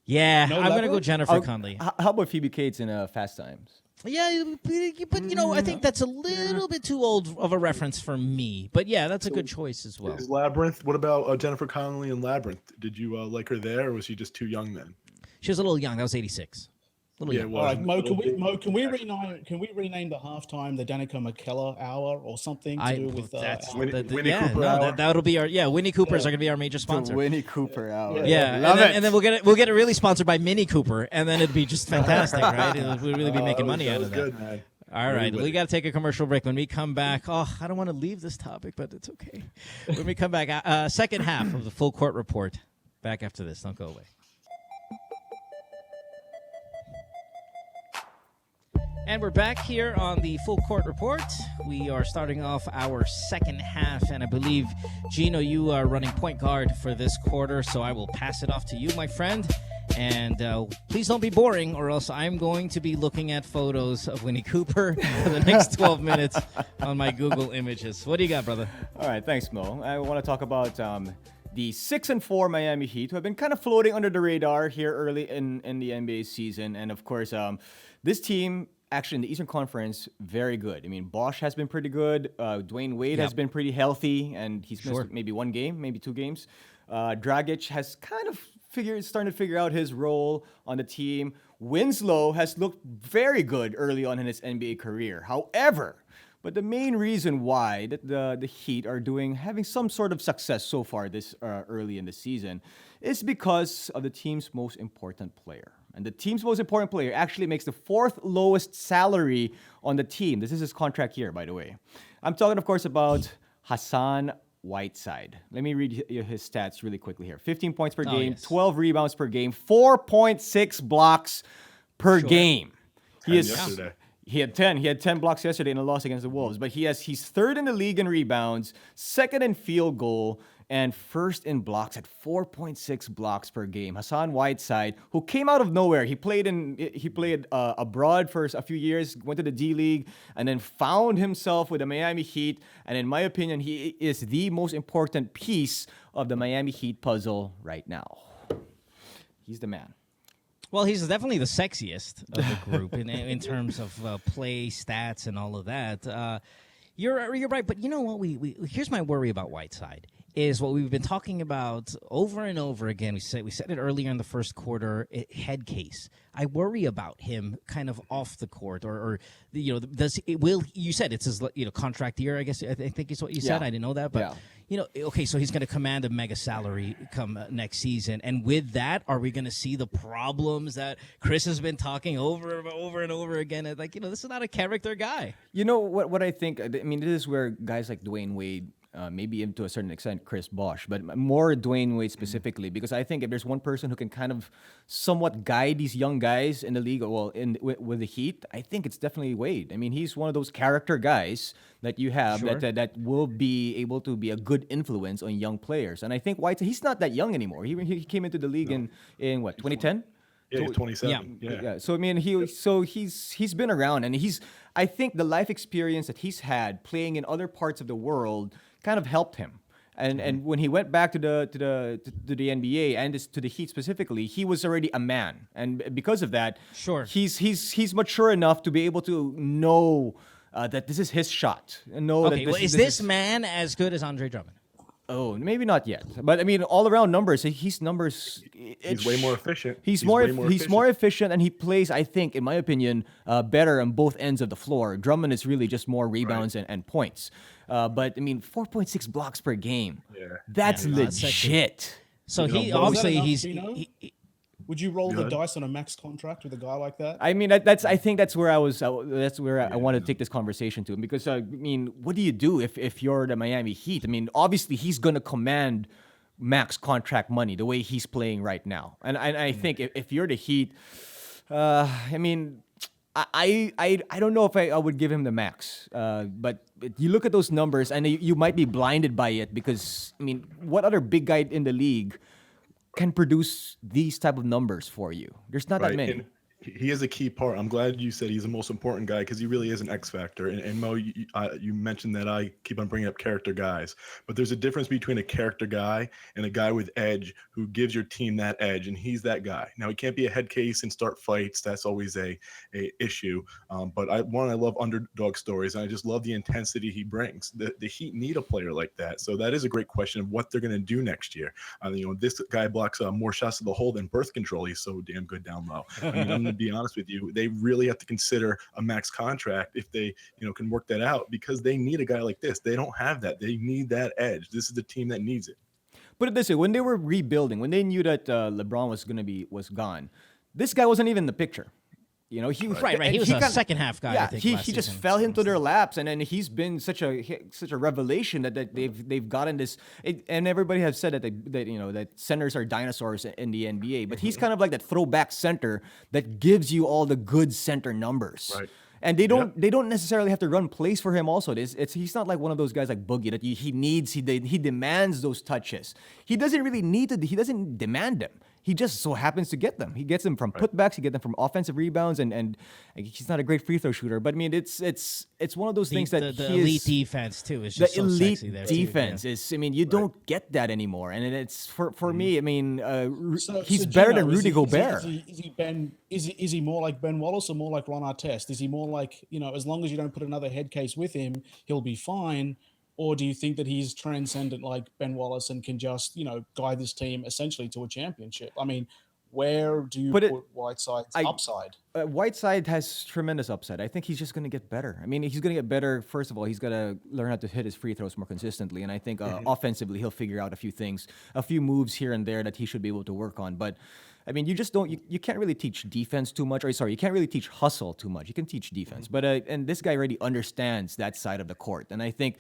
gonna go Jennifer Connelly. How about Phoebe Cates in Fast Times? Yeah, but you know, I think that's a little bit too old of a reference for me. But yeah, that's a good choice as well. Is Labyrinth? What about Jennifer Connelly in Labyrinth? Did you like her there, or was she just too young then? She was a little young. That was 86. Yeah, all right, Mo, can we rename the halftime the Danica McKellar hour or something to do with Winnie Cooper hour? That'll be our Winnie Coopers are going to be our major sponsor. The Winnie Cooper hour. And then we'll get it really sponsored by Mini Cooper, and then it'd be just fantastic, right? We'll really be making money out of that. Good, man. All right, we got to take a commercial break. When we come back, I don't want to leave this topic, but it's okay. When we come back, second half of the Full Court Report. Back after this. Don't go away. And we're back here on the Full Court Report. We are starting off our second half, and I believe, Jinno, you are running point guard for this quarter, so I will pass it off to you, my friend. And please don't be boring, or else I'm going to be looking at photos of Winnie Cooper for the next 12 minutes on my Google Images. What do you got, brother? All right, thanks, Mo. I want to talk about the 6-4 Miami Heat, who have been kind of floating under the radar here early in the NBA season. And, of course, this team, actually, in the Eastern Conference, very good. I mean, Bosch has been pretty good. Dwayne Wade has been pretty healthy, and he's missed maybe one game, maybe 2 games. Dragic has kind of starting to figure out his role on the team. Winslow has looked very good early on in his NBA career. However, But the main reason why that the Heat are having some sort of success so far this early in the season is because of the team's most important player. And the team's most important player actually makes the 4th lowest salary on the team. This is his contract year, by the way. I'm talking, of course, about Hassan Whiteside. Let me read his stats really quickly here. 15 points per game, yes. 12 rebounds per game, 4.6 blocks per game. He had 10. He had 10 blocks yesterday in a loss against the Wolves. But he's 3rd in the league in rebounds, 2nd in field goal, and 1st in blocks at 4.6 blocks per game. Hassan Whiteside, who came out of nowhere. He played abroad for a few years, went to the D League, and then found himself with the Miami Heat. And in my opinion, he is the most important piece of the Miami Heat puzzle right now. He's the man. Well, he's definitely the sexiest of the group in terms of play, stats, and all of that. You're right, but you know what? Here's my worry about Whiteside. Is what we've been talking about over and over again. We said it earlier in the first quarter. Head case. I worry about him kind of off the court, or you said it's his contract year. I guess I think it's what you said. I didn't know that, but okay. So he's going to command a mega salary come next season, and with that, are we going to see the problems that Chris has been talking over and over again? Like this is not a character guy. You know what I think. I mean, this is where guys like Dwayne Wade. Maybe to a certain extent Chris Bosh, but more Dwayne Wade specifically, because I think if there's one person who can kind of somewhat guide these young guys in the league, with the Heat, I think it's definitely Wade. I mean, he's one of those character guys that you have that will be able to be a good influence on young players. And I think White, he's not that young anymore. He came into the league in what, 2010? Yeah, he's 27. Yeah. So I mean, he's been around, and I think the life experience that he's had playing in other parts of the world kind of helped him. And when he went back to the NBA and to the Heat specifically, he was already a man, and because of that, he's mature enough to be able to know that this is his shot. And know that is this man as good as Andre Drummond? Oh, maybe not yet. But I mean, all around numbers, he's way more efficient. He's more efficient, and he plays, I think, in my opinion, better on both ends of the floor. Drummond is really just more rebounds and points. But I mean, 4.6 blocks per game. Yeah. That's legit. So he obviously would you roll the dice on a max contract with a guy like that? I mean, I think that's where I want to take this conversation to, because I mean, what do you do if you're the Miami Heat? I mean, obviously he's gonna command max contract money the way he's playing right now, and I think if you're the Heat, I mean, I don't know if I would give him the max, but you look at those numbers and you might be blinded by it, because I mean, what other big guy in the league can produce these type of numbers for you? There's not that many. And he is a key part. I'm glad you said he's the most important guy, because he really is an X factor. And Mo, you mentioned that I keep on bringing up character guys, but there's a difference between a character guy and a guy with edge who gives your team that edge, and he's that guy. Now, he can't be a head case and start fights. That's always a issue. But I love underdog stories, and I just love the intensity he brings. The Heat need a player like that. So that is a great question of what they're going to do next year. This guy blocks more shots to the hole than birth control. He's so damn good down low. I mean, I'm going to be honest with you, they really have to consider a max contract if they can work that out, because they need a guy like this. They don't have that. They need that edge. This is the team that needs it. Put it this way: when they were rebuilding, when they knew that LeBron was gone, this guy wasn't even in the picture. He was a second half guy. Yeah, I think, he just fell into their laps, and then he's been such a revelation that they've gotten this. And everybody has said that centers are dinosaurs in the NBA, but he's kind of like that throwback center that gives you all the good center numbers. Right. And they don't necessarily have to run plays for him. Also, he's not like one of those guys like Boogie that he demands those touches. He doesn't really need to. He doesn't demand them. He just so happens to get them. He gets them from putbacks. He gets them from offensive rebounds, and he's not a great free throw shooter. But I mean, it's one of those things that the elite defense too is just the elite defense is. I mean, you don't get that anymore, and it's for me. I mean, he's better than Rudy Gobert. Is he more like Ben Wallace or more like Ron Artest? Is he more like, as long as you don't put another head case with him, he'll be fine? Or do you think that he's transcendent like Ben Wallace and can just, guide this team essentially to a championship? I mean, where do you put Whiteside's upside? Whiteside has tremendous upside. I think he's just going to get better. I mean, he's going to get better. First of all, he's got to learn how to hit his free throws more consistently. And I think offensively, he'll figure out a few things, a few moves here and there that he should be able to work on. But I mean, you can't really teach defense too much. You can't really teach hustle too much. You can teach defense. But and this guy already understands that side of the court. And I think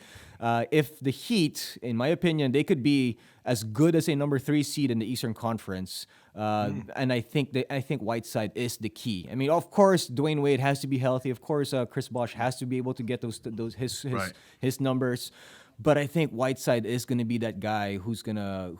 if the Heat, in my opinion, they could be as good as a number 3 seed in the Eastern Conference. And I think Whiteside is the key. I mean, of course, Dwayne Wade has to be healthy. Of course, Chris Bosh has to be able to get his numbers. But I think Whiteside is going to be that guy who's gonna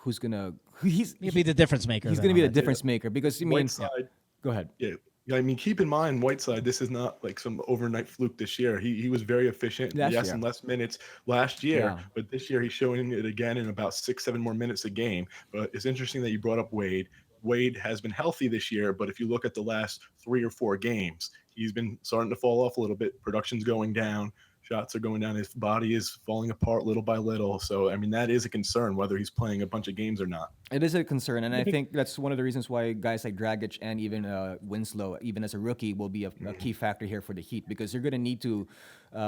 he'll be the difference maker. He's going to be the difference maker because Whiteside. Go ahead. Yeah. I mean, keep in mind, Whiteside, this is not like some overnight fluke this year. He was very efficient, in less minutes last year, but this year he's showing it again in about 6-7 more minutes a game. But it's interesting that you brought up Wade. Wade has been healthy this year, but if you look at the last 3 or 4 games, he's been starting to fall off a little bit. Production's going down. Shots are going down. His body is falling apart little by little. So, I mean, that is a concern, whether he's playing a bunch of games or not. It is a concern, and I think that's one of the reasons why guys like Dragic and even Winslow, even as a rookie, will be a key factor here for the Heat, because you're going to need to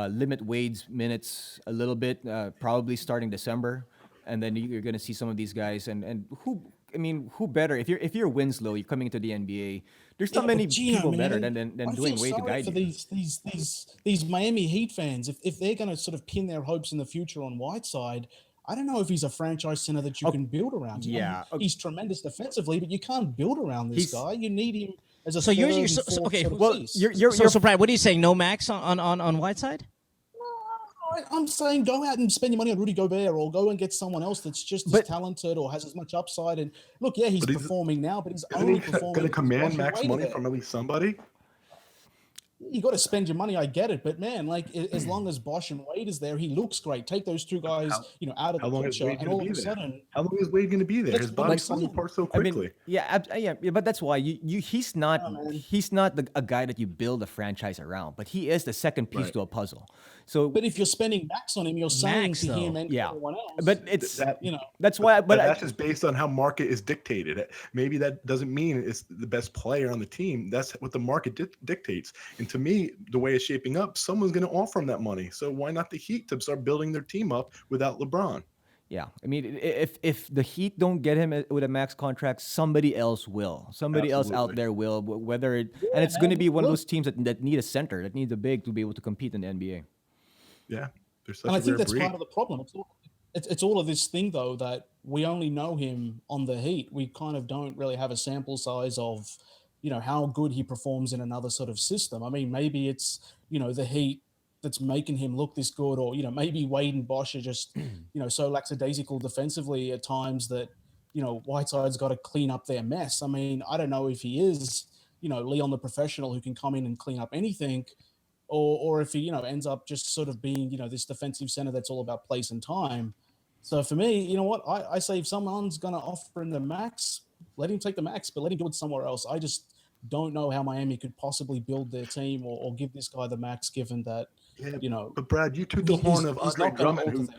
limit Wade's minutes a little bit, probably starting December, and then you're going to see some of these guys. And who better? If you're Winslow, you're coming into the NBA. There's not many people better than Dwayne Wade to guide you. These Miami Heat fans, if they're going to sort of pin their hopes in the future on Whiteside, I don't know if he's a franchise center that you can build around. He's tremendous defensively, but you can't build around this guy. You need him as a So Brad, what are you saying? No max on Whiteside? I'm saying go out and spend your money on Rudy Gobert, or go and get someone else that's just as talented or has as much upside. And look, he's performing now, but he's only performing. Going to command max money from at least somebody. You got to spend your money. I get it, but man, like as long as Bosh and Wade is there, he looks great. Take those 2 guys, out of the picture, and all of a sudden, how long is Wade going to be there? His body's falling apart so quickly. But that's why he's not a guy that you build a franchise around. But he is the second piece to a puzzle. So, but if you're spending max on him, you're saying to him and everyone else. But it's that's why. But that's just based on how market is dictated. Maybe that doesn't mean it's the best player on the team. That's what the market dictates. And to me, the way it's shaping up, someone's going to offer him that money. So why not the Heat to start building their team up without LeBron? Yeah, I mean, if the Heat don't get him with a max contract, somebody else will. Somebody else out there will. And it's going to be one of those teams that need a center, that needs a big to be able to compete in the NBA. Yeah, and I think that's part of the problem. It's all of this thing, though, that we only know him on the Heat. We kind of don't really have a sample size of, how good he performs in another sort of system. I mean, maybe it's, the Heat that's making him look this good, or, maybe Wade and Bosh are just, so lackadaisical defensively at times that, Whiteside's got to clean up their mess. I mean, I don't know if he is, Leon the professional who can come in and clean up anything, or if he, ends up just sort of being, this defensive center that's all about place and time. So for me, you know what? I say if someone's going to offer him the max, let him take the max, but let him do it somewhere else. I just don't know how Miami could possibly build their team or give this guy the max, given that, But Brad, you took the horn of Andre Drummond.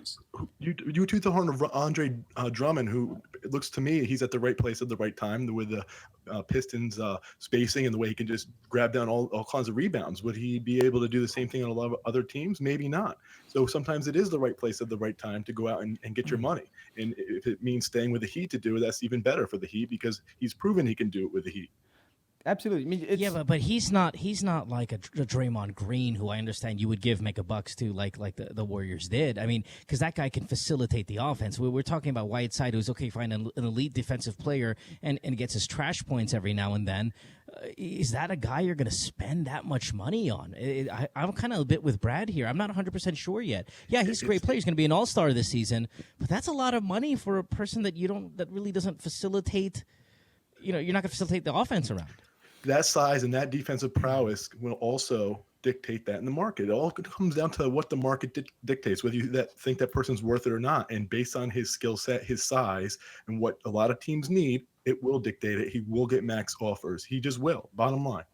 You took the horn of Andre Drummond, who it looks to me he's at the right place at the right time with the Pistons spacing and the way he can just grab down all kinds of rebounds. Would he be able to do the same thing on a lot of other teams? Maybe not. So sometimes it is the right place at the right time to go out and get your money. And if it means staying with the Heat to do it, that's even better for the Heat, because he's proven he can do it with the Heat. Absolutely. I mean, but he's not like a Draymond Green, who I understand you would give mega bucks to, like the Warriors did. I mean, because that guy can facilitate the offense. We're talking about Whiteside, who's fine, an elite defensive player and gets his trash points every now and then. Is that a guy you're going to spend that much money on? I'm kind of a bit with Brad here. I'm not 100% sure yet. Yeah, he's a great player. He's going to be an all-star this season, but that's a lot of money for a person that that really doesn't facilitate. You're not going to facilitate the offense around. That size and that defensive prowess will also dictate that in the market. It all comes down to what the market dictates, whether you think that person's worth it or not. And based on his skill set, his size, and what a lot of teams need, it will dictate it. He will get max offers. He just will, bottom line.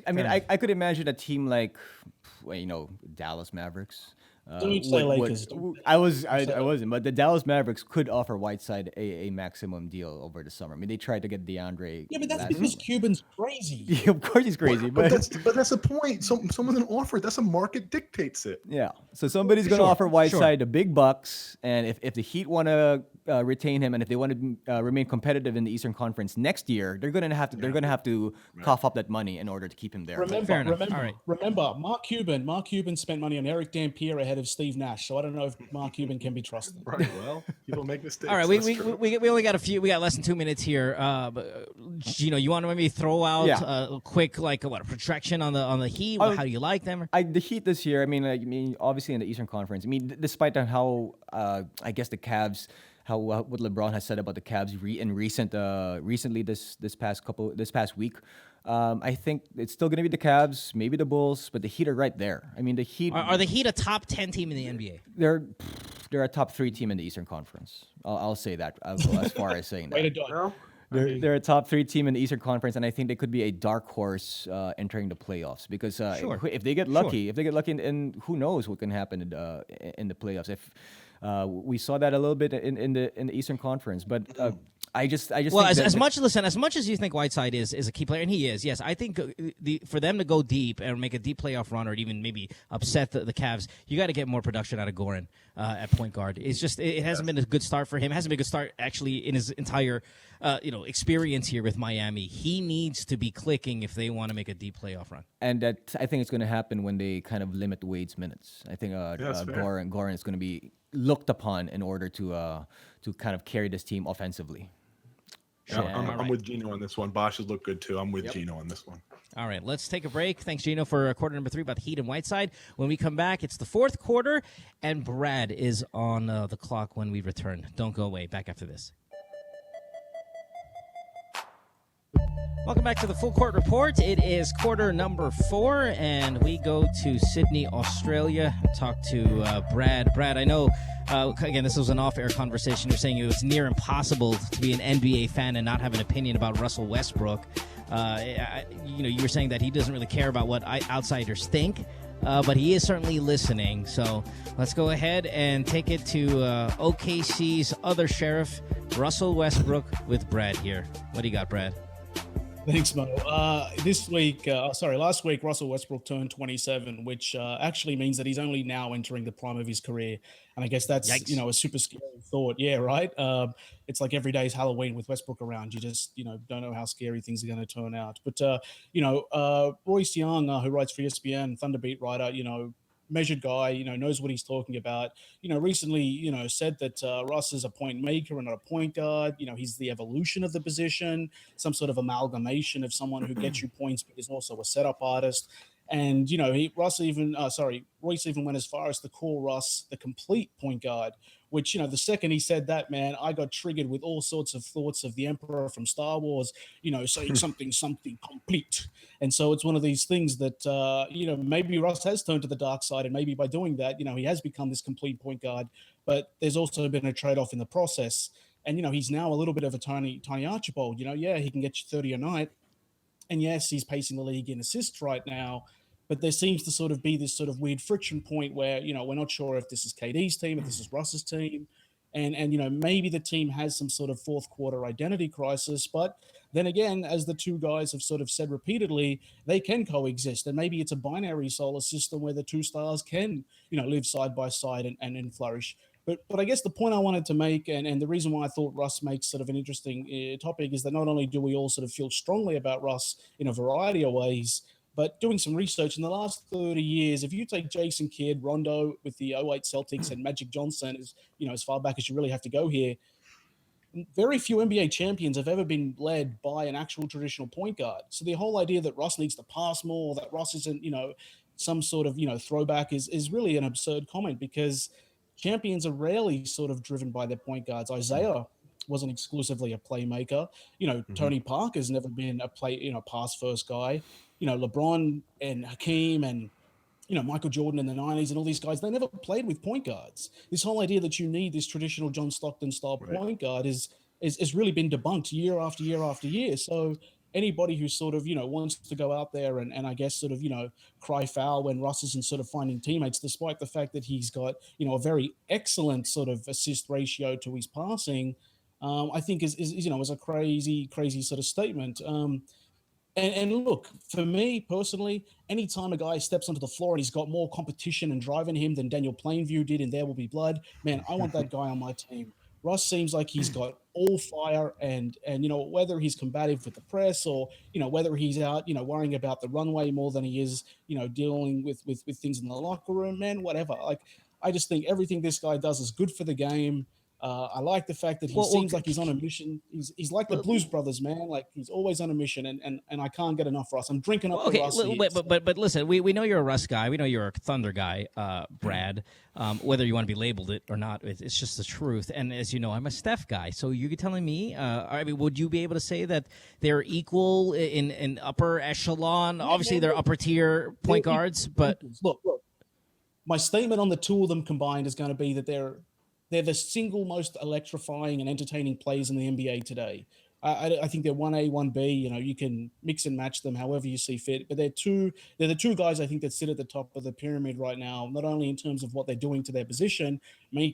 I mean, I could imagine a team like, Dallas Mavericks, Don't say Lakers. I wasn't, but the Dallas Mavericks could offer Whiteside a maximum deal over the summer. I mean, they tried to get DeAndre. Yeah, but that's because Cuban's crazy. Yeah, of course he's crazy, but that's the point. Someone's gonna offer it. That's a market dictates it. Yeah, so somebody's gonna offer Whiteside the big bucks, and if the Heat want to retain him, and if they want to remain competitive in the Eastern Conference next year, they're gonna have to cough up that money in order to keep him there. Remember, Mark Cuban spent money on Eric Dampier ahead of Steve Nash, so I don't know if Mark Cuban can be trusted. Right. Well, people make mistakes. All right, we only got we got less than 2 minutes here. But, you want to maybe throw out a quick a projection on the Heat? How do you like them? The Heat this year. I mean, obviously in the Eastern Conference. I mean, despite how I guess the Cavs. What LeBron has said about the Cavs recently this past week. I think it's still going to be the Cavs, maybe the Bulls, but the Heat are right there. I mean, the Heat are the Heat a top 10 team in the NBA? They're a top 3 team in the Eastern Conference. I'll say that. I'll go as far as saying that. They're a top 3 team in the Eastern Conference, and I think they could be a dark horse entering the playoffs because if they get lucky, and who knows what can happen in the playoffs. If we saw that a little bit in the Eastern Conference, but I just well, as much as you think Whiteside is a key player, and he is, yes, I think for them to go deep and make a deep playoff run, or even maybe upset the Cavs, you got to get more production out of Goran at point guard. It's just it hasn't been a good start for him. It hasn't been a good start actually in his entire experience here with Miami. He needs to be clicking if they want to make a deep playoff run. And that I think it's going to happen when they kind of limit Wade's minutes. I think Goran is going to be looked upon in order to kind of carry this team offensively. Yeah, I'm with Jinno on this one. Bosch has looked good too. I'm with Jinno on this one. All right, let's take a break. Thanks, Jinno, for quarter number 3 about the Heat and Whiteside. When we come back, it's the 4th quarter, and Brad is on the clock when we return. Don't go away. Back after this. Welcome back to the Full Court Report. It is quarter number 4, and we go to Sydney, Australia, and talk to Brad. Brad, I know, again, this was an off-air conversation. You're saying it was near impossible to be an NBA fan and not have an opinion about Russell Westbrook. You were saying that he doesn't really care about what outsiders think, but he is certainly listening. So let's go ahead and take it to OKC's other sheriff, Russell Westbrook, with Brad here. What do you got, Brad? Thanks, Mo. Last week, Russell Westbrook turned 27, which actually means that he's only now entering the prime of his career. And I guess that's, a super scary thought. Yeah, right? It's like every day is Halloween with Westbrook around. You just, don't know how scary things are going to turn out. But, Royce Young, who writes for ESPN, Thunder beat writer, measured guy, knows what he's talking about, recently, said that Russ is a point maker and not a point guard. He's the evolution of the position, some sort of amalgamation of someone who gets you points, but is also a setup artist. And, Royce even went as far as to call Russ the complete point guard, which, the second he said that, man, I got triggered with all sorts of thoughts of the Emperor from Star Wars, saying something complete. And so it's one of these things that, maybe Russ has turned to the dark side, and maybe by doing that, he has become this complete point guard, but there's also been a trade-off in the process. And, he's now a little bit of a tiny Archibald, he can get you 30 a night. And yes, he's pacing the league in assists right now, but there seems to sort of be this sort of weird friction point where, we're not sure if this is KD's team, if this is Russ's team. And maybe the team has some sort of 4th quarter identity crisis. But then again, as the two guys have sort of said repeatedly, they can coexist. And maybe it's a binary solar system where the two stars can, live side by side and flourish. But I guess the point I wanted to make, and the reason why I thought Russ makes sort of an interesting topic, is that not only do we all sort of feel strongly about Russ in a variety of ways, but doing some research in the last 30 years, if you take Jason Kidd, Rondo with the 08 Celtics, and Magic Johnson, as far back as you really have to go here, very few NBA champions have ever been led by an actual traditional point guard. So the whole idea that Russ needs to pass more, that Russ isn't, some sort of, throwback is really an absurd comment, because champions are rarely sort of driven by their point guards. Isaiah wasn't exclusively a playmaker. Tony Parker's never been a pass first guy. LeBron and Hakeem and, Michael Jordan in the 90s and all these guys, they never played with point guards. This whole idea that you need this traditional John Stockton style point guard is really been debunked year after year after year. So anybody who sort of, wants to go out there and I guess sort of, cry foul when Russ isn't sort of finding teammates, despite the fact that he's got, a very excellent sort of assist ratio to his passing, I think is a crazy sort of statement. And look, for me personally, anytime a guy steps onto the floor and he's got more competition and drive in him than Daniel Plainview did in There Will Be Blood, man, I want that guy on my team. Russ seems like he's got all fire and whether he's combative with the press or, whether he's out, worrying about the runway more than he is, dealing with things in the locker room, man, whatever. Like, I just think everything this guy does is good for the game. I like the fact that he seems like he's on a mission. He's like the Blues Brothers, man. Like, he's always on a mission, and I can't get enough Russ. I'm drinking up the Russ. But listen, we know you're a Russ guy. We know you're a Thunder guy, Brad. Whether you want to be labeled it or not, it's just the truth. And as you know, I'm a Steph guy. So you're telling me, would you be able to say that they're equal in upper echelon? Obviously, they're upper tier point guards, but look, my statement on the two of them combined is going to be that they're the single most electrifying and entertaining players in the NBA today. I think they're 1A, 1B. You can mix and match them however you see fit. But they're the two guys I think that sit at the top of the pyramid right now, not only in terms of what they're doing to their position,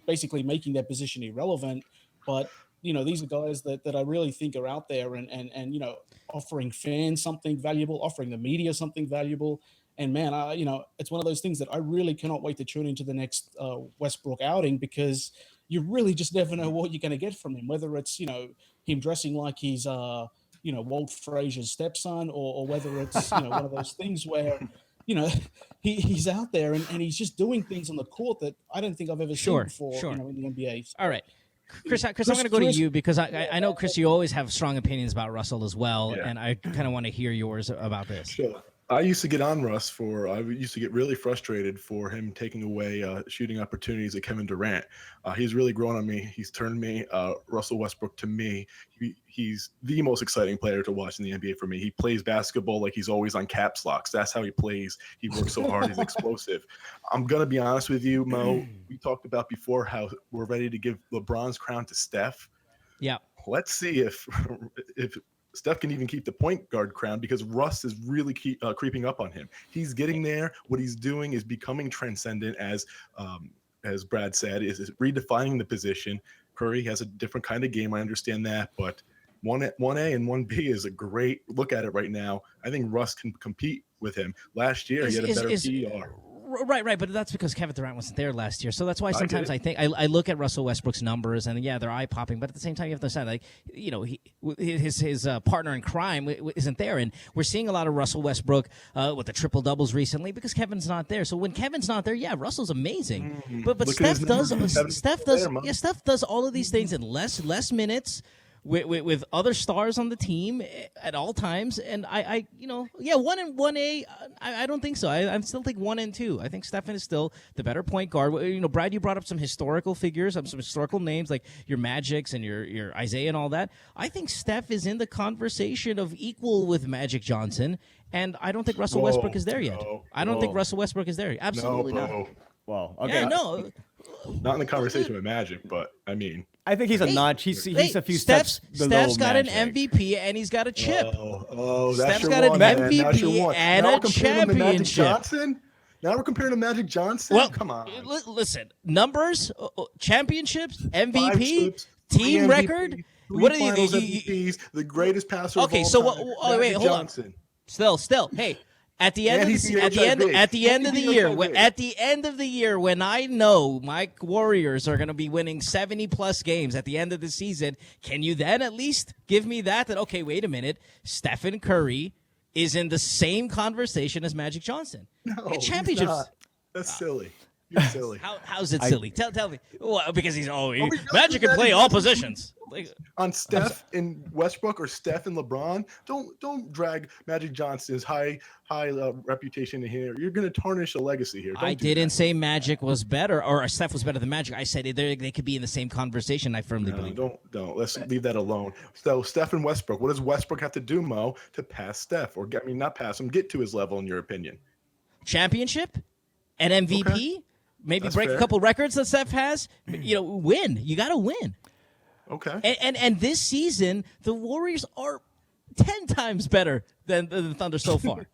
basically making their position irrelevant, but these are guys that I really think are out there and offering fans something valuable, offering the media something valuable. And man, it's one of those things that I really cannot wait to tune into the next Westbrook outing, because you really just never know what you're going to get from him, whether it's, him dressing like he's, Walt Frazier's stepson, or whether it's, one of those things where, he's out there and he's just doing things on the court that I don't think I've ever seen before, in the NBA. All right. Chris, I'm going to go to you because I know, Chris, you always have strong opinions about Russell as well, and I kind of want to hear yours about this. Sure. I used to get on Russ I used to get really frustrated for him taking away shooting opportunities at Kevin Durant. He's really grown on me. He's turned me, Russell Westbrook, to me. He's the most exciting player to watch in the NBA for me. He plays basketball like he's always on caps locks. That's how he plays. He works so hard. He's explosive. I'm going to be honest with you, Mo. We talked about before how we're ready to give LeBron's crown to Steph. Yeah. Let's see if Steph can even keep the point guard crown, because Russ is really creeping up on him. He's getting there. What he's doing is becoming transcendent, as Brad said, is redefining the position. Curry has a different kind of game. I understand that, but 1A and 1B is a great look at it right now. I think Russ can compete with him. Last year, he had a better PER. Right, but that's because Kevin Durant wasn't there last year. So that's why sometimes I think I look at Russell Westbrook's numbers, and they're eye-popping. But at the same time, you have to understand, his partner in crime isn't there, and we're seeing a lot of Russell Westbrook with the triple doubles recently because Kevin's not there. So when Kevin's not there, Russell's amazing. But Steph does all of these things in less minutes. With other stars on the team at all times, and 1 and 1A, I don't think so. I still think 1 and 2. I think Stephen is still the better point guard. Brad, you brought up some historical figures, some historical names like your Magics and your Isaiah and all that. I think Steph is in the conversation of equal with Magic Johnson, and I don't think Russell Westbrook is there yet. I don't think Russell Westbrook is there. Absolutely not. Well, okay. Yeah, no. Not in the conversation with Magic, but I mean, I think he's a notch. He's a few steps below Steph's got Magic. an MVP and he's got a chip. That's Steph's got an MVP and a championship. Now we're comparing to Magic Johnson? Well, come on. Listen, numbers, championships, MVP, team record. What are these MVPs? The greatest passer of all time. So wait, hold on. Still, hey. At the end of the year, when I know my Warriors are going to be winning 70-plus games at the end of the season, can you then at least give me that okay, wait a minute, Stephen Curry is in the same conversation as Magic Johnson? No, championships. He's not. That's silly. You're silly. How's it silly? Tell me. Well, because Magic can play all positions. On Steph and Westbrook or Steph and LeBron, don't drag Magic Johnson's high reputation in here. You're going to tarnish a legacy here. I didn't say Magic was better or Steph was better than Magic. I said they could be in the same conversation. I firmly believe. Don't. Let's leave that alone. So Steph and Westbrook, what does Westbrook have to do, Mo, to pass Steph? Or not pass him, get to his level, in your opinion? Championship, an MVP. Okay. Maybe break a couple records that Steph has. Win. You got to win. Okay. And this season, the Warriors are 10 times better than the Thunder so far.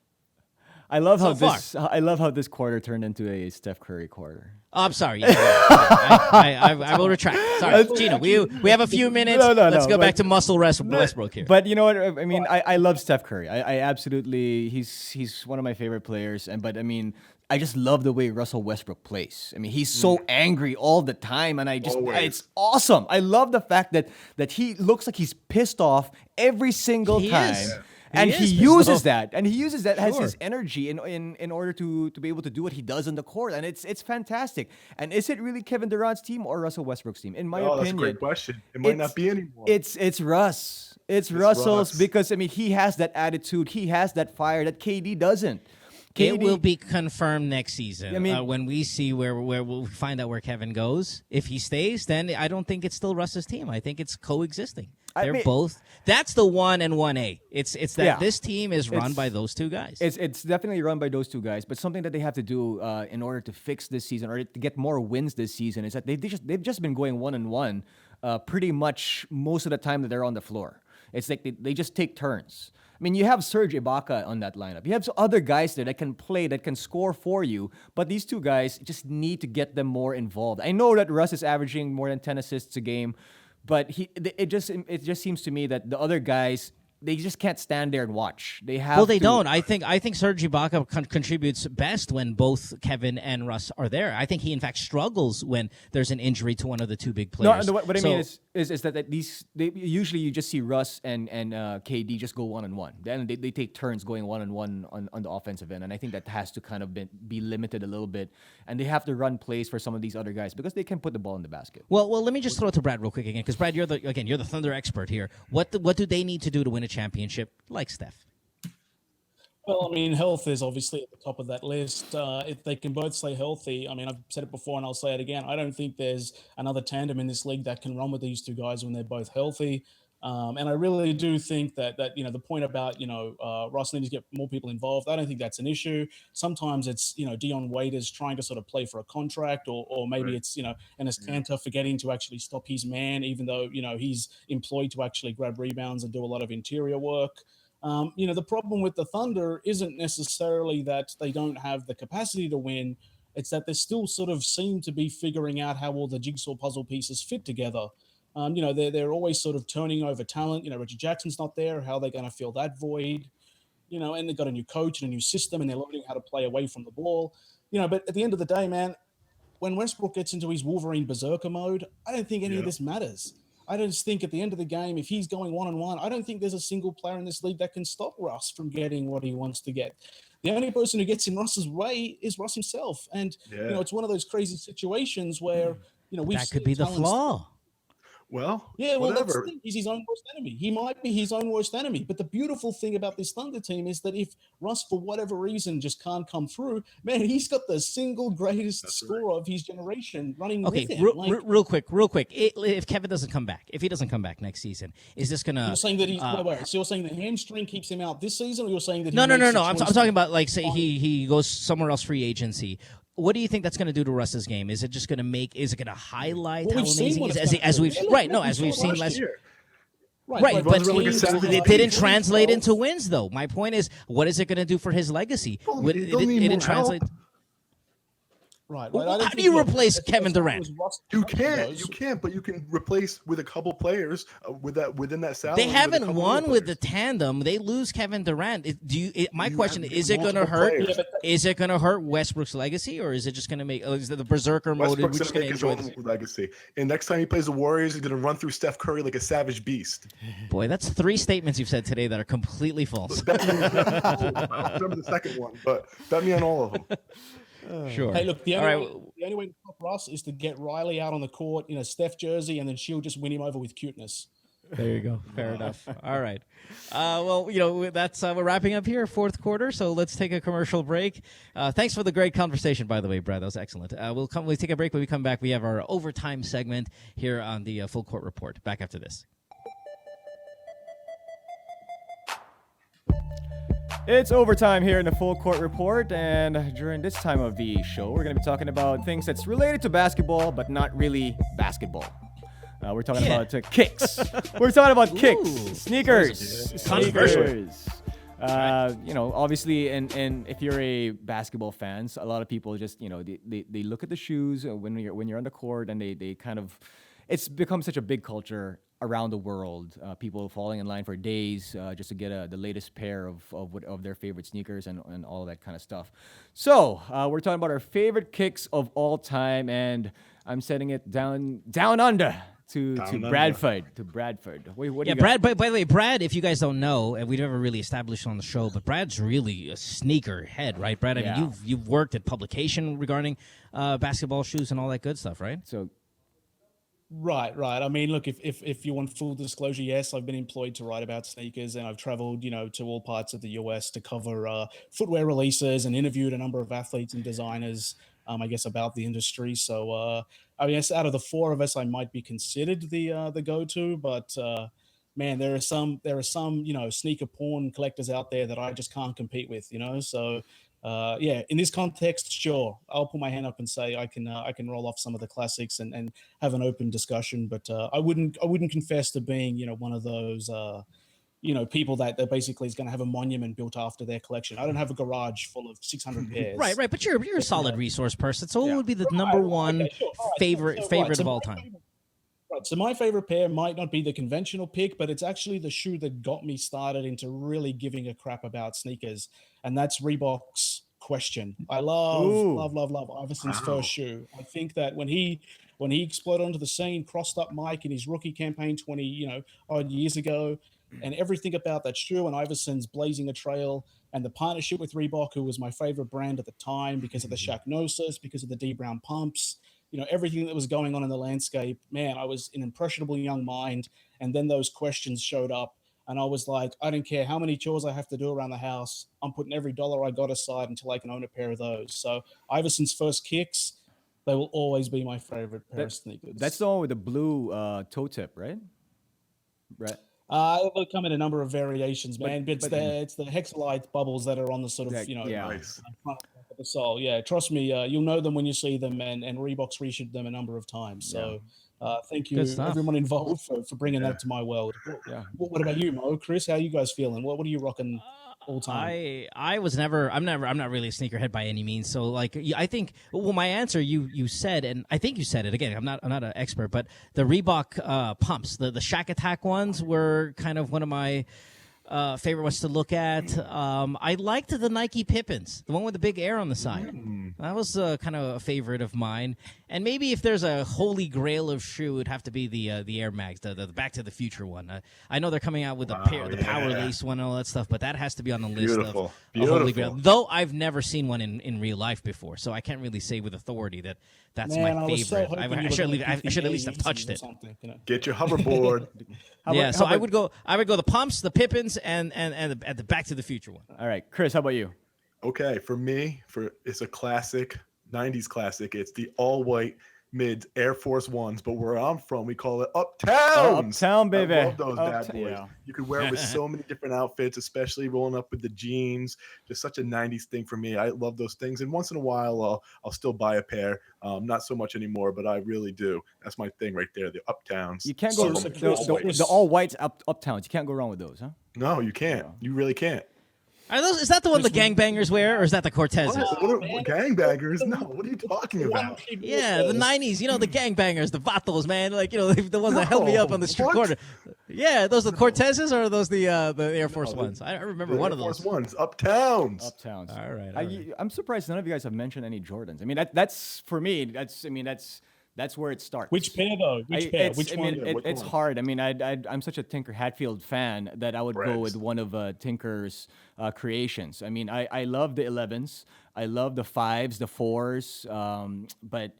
I love how this quarter turned into a Steph Curry quarter. Oh, I'm sorry. Yeah. I will retract. Sorry, Jinno. We have a few minutes. Let's go back to Muscle Westbrook here. But you know what? I mean, I love Steph Curry. I absolutely he's one of my favorite players. But I mean, I just love the way Russell Westbrook plays. I mean, he's so angry all the time, and it's awesome. I love the fact that he looks like he's pissed off every single time. Is. And he uses that as his energy in order to be able to do what he does on the court, and it's fantastic. And is it really Kevin Durant's team or Russell Westbrook's team? In my opinion, that's a great question. It might not be anymore. It's Russ. It's Russell's because I mean he has that attitude, he has that fire that KD doesn't. It will be confirmed next season. I mean, when we see where we'll find out where Kevin goes. If he stays, then I don't think it's still Russ's team. I think it's coexisting. They're both. That's the 1 and 1A. It's that this team is run by those two guys. It's definitely run by those two guys. But something that they have to do in order to fix this season or to get more wins this season is that they've just been going 1-1 pretty much most of the time that they're on the floor. It's like they just take turns. I mean, you have Serge Ibaka on that lineup. You have other guys there that can play, that can score for you. But these two guys just need to get them more involved. I know that Russ is averaging more than 10 assists a game, but it just seems to me that the other guys, they just can't stand there and watch. They don't. I think Serge Ibaka contributes best when both Kevin and Russ are there. I think he in fact struggles when there's an injury to one of the two big players. No, what I mean is that usually you just see Russ and KD just go 1-1. Then they take turns going 1-1 on the offensive end, and I think that has to kind of be limited a little bit. And they have to run plays for some of these other guys because they can put the ball in the basket. Well, let me just throw it to Brad real quick again, because Brad, you're the Thunder expert here. What do they need to do to win a championship like Steph? Well, I mean, health is obviously at the top of that list. If they can both stay healthy, I mean, I've said it before and I'll say it again. I don't think there's another tandem in this league that can run with these two guys when they're both healthy. And I really do think that the point about, Russ needs to get more people involved, I don't think that's an issue. Sometimes it's, Dion Waiters trying to sort of play for a contract or maybe it's, Enes Kanter forgetting to actually stop his man, even though, he's employed to actually grab rebounds and do a lot of interior work. The problem with the Thunder isn't necessarily that they don't have the capacity to win. It's that they still sort of seem to be figuring out how all the jigsaw puzzle pieces fit together. They're always sort of turning over talent. Reggie Jackson's not there. How are they going to fill that void? And they've got a new coach and a new system, and they're learning how to play away from the ball. But at the end of the day, man, when Westbrook gets into his Wolverine berserker mode, I don't think any of this matters. I just think at the end of the game, if he's going 1-on-1, I don't think there's a single player in this league that can stop Russ from getting what he wants to get. The only person who gets in Russ's way is Russ himself. And, it's one of those crazy situations where, that could be the flaw. Well, that's the thing. He's his own worst enemy. He might be his own worst enemy. But the beautiful thing about this Thunder team is that if Russ, for whatever reason, just can't come through, man, he's got the single greatest scorer of his generation running with him. Real quick. If Kevin doesn't come back, if he doesn't come back next season, is this going to... You're saying that he's... So you're saying the hamstring keeps him out this season, or you're saying that... No. I'm talking about, like, say he goes somewhere else, free agency. What do you think that's going to do to Russ's game? Is it just going to is it going to highlight how amazing he is as we've seen last year? Right, but it didn't translate into wins, though. My point is, what is it going to do for his legacy? It didn't translate. Right. How do you replace Kevin Durant? You can't, but you can replace with a couple players within that salary. They haven't won with the tandem. They lose Kevin Durant. My question is it going to hurt? Is it going to hurt Westbrook's legacy, or is it just going to make the berserker mode? We're just going to enjoy his legacy. And next time he plays the Warriors, he's going to run through Steph Curry like a savage beast. Boy, that's 3 statements you've said today that are completely false. I remember the second one, but bet me on all of them. Sure. Hey, look, the only way to stop Russ is to get Riley out on the court in a Steph jersey, and then she'll just win him over with cuteness. There you go. Fair enough. All right. That's we're wrapping up here, fourth quarter. So let's take a commercial break. Thanks for the great conversation, by the way, Brad. That was excellent. We'll take a break. When we come back, we have our overtime segment here on the Full Court Report. Back after this. It's overtime here in the Full Court Report, and during this time of the show, we're going to be talking about things that's related to basketball, but not really basketball. We're talking about kicks. We're talking about kicks, sneakers, Controversial. Obviously, and if you're a basketball fan, a lot of people just, they look at the shoes when you're on the court, and they kind of, it's become such a big culture around the world. People falling in line for days just to get the latest pair of their favorite sneakers and all that kind of stuff. So we're talking about our favorite kicks of all time, and I'm setting it down under. To Bradford. What do you Brad. By the way, Brad, if you guys don't know, and we've never really established on the show, but Brad's really a sneaker head, right, Brad? I mean, you've worked at publication regarding basketball shoes and all that good stuff, right? So, right. I mean, look, if you want full disclosure, yes, I've been employed to write about sneakers, and I've traveled, to all parts of the US to cover footwear releases and interviewed a number of athletes and designers. I guess about the industry. So, I guess out of the four of us, I might be considered the go-to, but man, there are some sneaker porn collectors out there that I just can't compete with. So in this context, sure, I'll put my hand up and say I can roll off some of the classics and have an open discussion, but I wouldn't confess to being one of those people that basically is going to have a monument built after their collection. I don't have a garage full of 600 pairs. Right. But you're a solid resource person. So what would be the number one favorite of all time? Right. So my favorite pair might not be the conventional pick, but it's actually the shoe that got me started into really giving a crap about sneakers, and that's Reebok's Question. I love Iverson's first shoe. I think that when he exploded onto the scene, crossed up Mike in his rookie campaign 20 odd years ago, and everything about that shoe and Iverson's blazing a trail and the partnership with Reebok, who was my favorite brand at the time because of the Shacknosis, because of the D Brown pumps, everything that was going on in the landscape. Man, I was an impressionable young mind. And then those questions showed up, and I was like, I don't care how many chores I have to do around the house. I'm putting every dollar I got aside until I can own a pair of those. So Iverson's first kicks, they will always be my favorite pair of sneakers. That's the one with the blue toe tip, right? Right. They'll come in a number of variations, man. But it's the hexalite bubbles that are on the sort of, front of the sole. Yeah, trust me, you'll know them when you see them, and Reebok's reissued them a number of times. So thank you, everyone involved, for bringing that to my world. What about you, Mo? Chris, how are you guys feeling? What are you rocking all time? I'm not really a sneakerhead by any means. So I think my answer you said, and I think you said it again. I'm not an expert, but the Reebok pumps, the Shack Attack ones were kind of one of my favorite ones to look at. I liked the Nike Pippins, the one with the big air on the side. That was kind of a favorite of mine. And maybe if there's a holy grail of shoe, it'd have to be the Air Max, the Back to the Future one. I know they're coming out with the Power Lace one and all that stuff, but that has to be on the list of holy grail. Though I've never seen one in real life before, so I can't really say with authority that's my favorite. I should at least have touched it. Get your hoverboard. I would go the pumps, the Pippins, and the Back to the Future one. All right, Chris, how about you? Okay, for me, it's a classic, 90s classic. It's the all-white mids Air Force Ones, but where I'm from, we call it Uptowns. Uptown, baby. I love those bad boys. Yeah. You could wear it with so many different outfits, especially rolling up with the jeans. Just such a 90s thing for me. I love those things. And once in a while, I'll still buy a pair. Not so much anymore, but I really do. That's my thing right there, the Uptowns. You can't go the all-whites Uptowns. You can't go wrong with those, huh? No, you can't. You really can't. Is that the one the gangbangers wear, or is that the Cortezes? Gangbangers? No, what are you talking about? Yeah, the 90s, the gangbangers, the vatos, man, the ones that held me up on the street corner. Yeah, those the Cortezes, or are those the Air Force Ones? I remember one of those. Air Force Ones, Uptowns. All right. I'm surprised none of you guys have mentioned any Jordans. I mean, that's for me. That's where it starts. Which pair, though? Which one? It's hard. I mean, I'm such a Tinker Hatfield fan that I would go with one of Tinker's creations. I mean, I love the 11s. I love the 5s, the 4s. But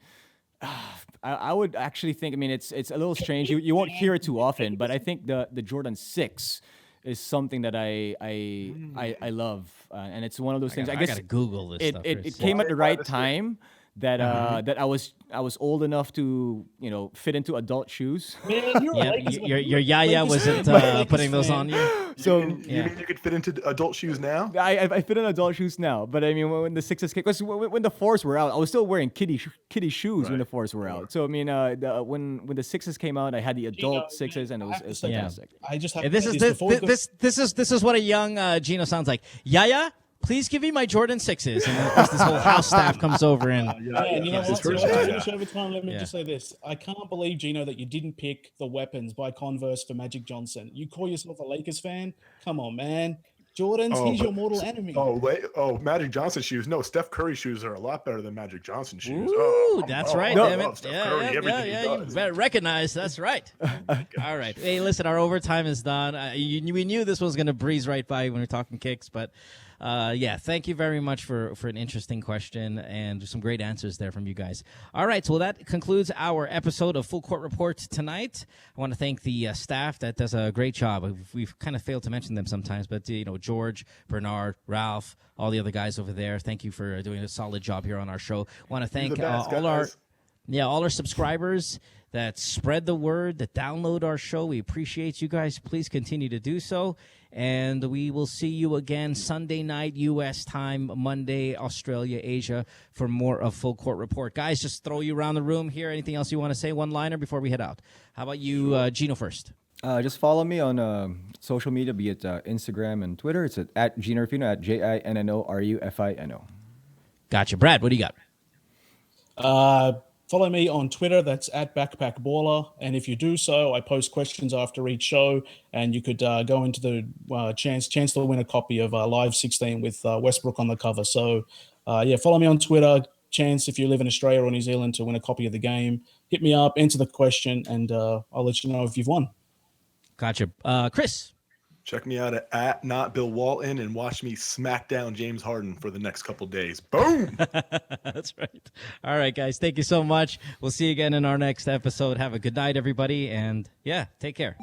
I would actually think, I mean, it's a little strange. You won't hear it too often, but I think the Jordan 6 is something that I love. And it's one of those things. I guess I got to Google this stuff. It came at the right time. that that I was old enough to fit into adult shoes. Man, your yaya wasn't putting those on you. So you mean you could fit into adult shoes now? I fit in adult shoes now, but I mean when the Sixers came, because when the fours were out, I was still wearing kitty shoes when the fours were out. So I mean when the Sixers came out, I had the adult Sixers, and it was fantastic. I just have this is what a young Jinno sounds like. Yaya, please give me my Jordan 6s. And of course, this whole house staff comes over and... you know what? Let me just say this. I can't believe, Jinno, that you didn't pick the weapons by Converse for Magic Johnson. You call yourself a Lakers fan? Come on, man. Jordans, he's your mortal enemy. Magic Johnson shoes. No, Steph Curry shoes are a lot better than Magic Johnson shoes. Ooh, that's right. No, Damn it. You better recognize that's right. All right. Hey, listen, our overtime is done. We knew this was going to breeze right by when we were talking kicks, but thank you very much for an interesting question and some great answers there from you guys. All right, so that concludes our episode of Full Court Report tonight. I want to thank the staff that does a great job. We've kind of failed to mention them sometimes, but George, Bernard, Ralph, all the other guys over there. Thank you for doing a solid job here on our show. I want to thank all our subscribers that spread the word, that download our show. We appreciate you guys. Please continue to do so. And we will see you again Sunday night, U.S. time, Monday, Australia, Asia, for more of Full Court Report. Guys, just throw you around the room here. Anything else you want to say? One-liner before we head out. How about you, Jinno, first? Just follow me on social media, be it Instagram and Twitter. It's at Jinno Rufino, at JINNORUFINO. Gotcha. Brad, what do you got? Follow me on Twitter. That's at Backpack Baller. And if you do so, I post questions after each show. And you could go into the chance to win a copy of Live 16 with Westbrook on the cover. So, follow me on Twitter. Chance, if you live in Australia or New Zealand, to win a copy of the game. Hit me up, enter the question, and I'll let you know if you've won. Gotcha. Chris. Check me out at Not Bill Walton and watch me smack down James Harden for the next couple days. Boom! That's right. All right, guys. Thank you so much. We'll see you again in our next episode. Have a good night, everybody. And, take care.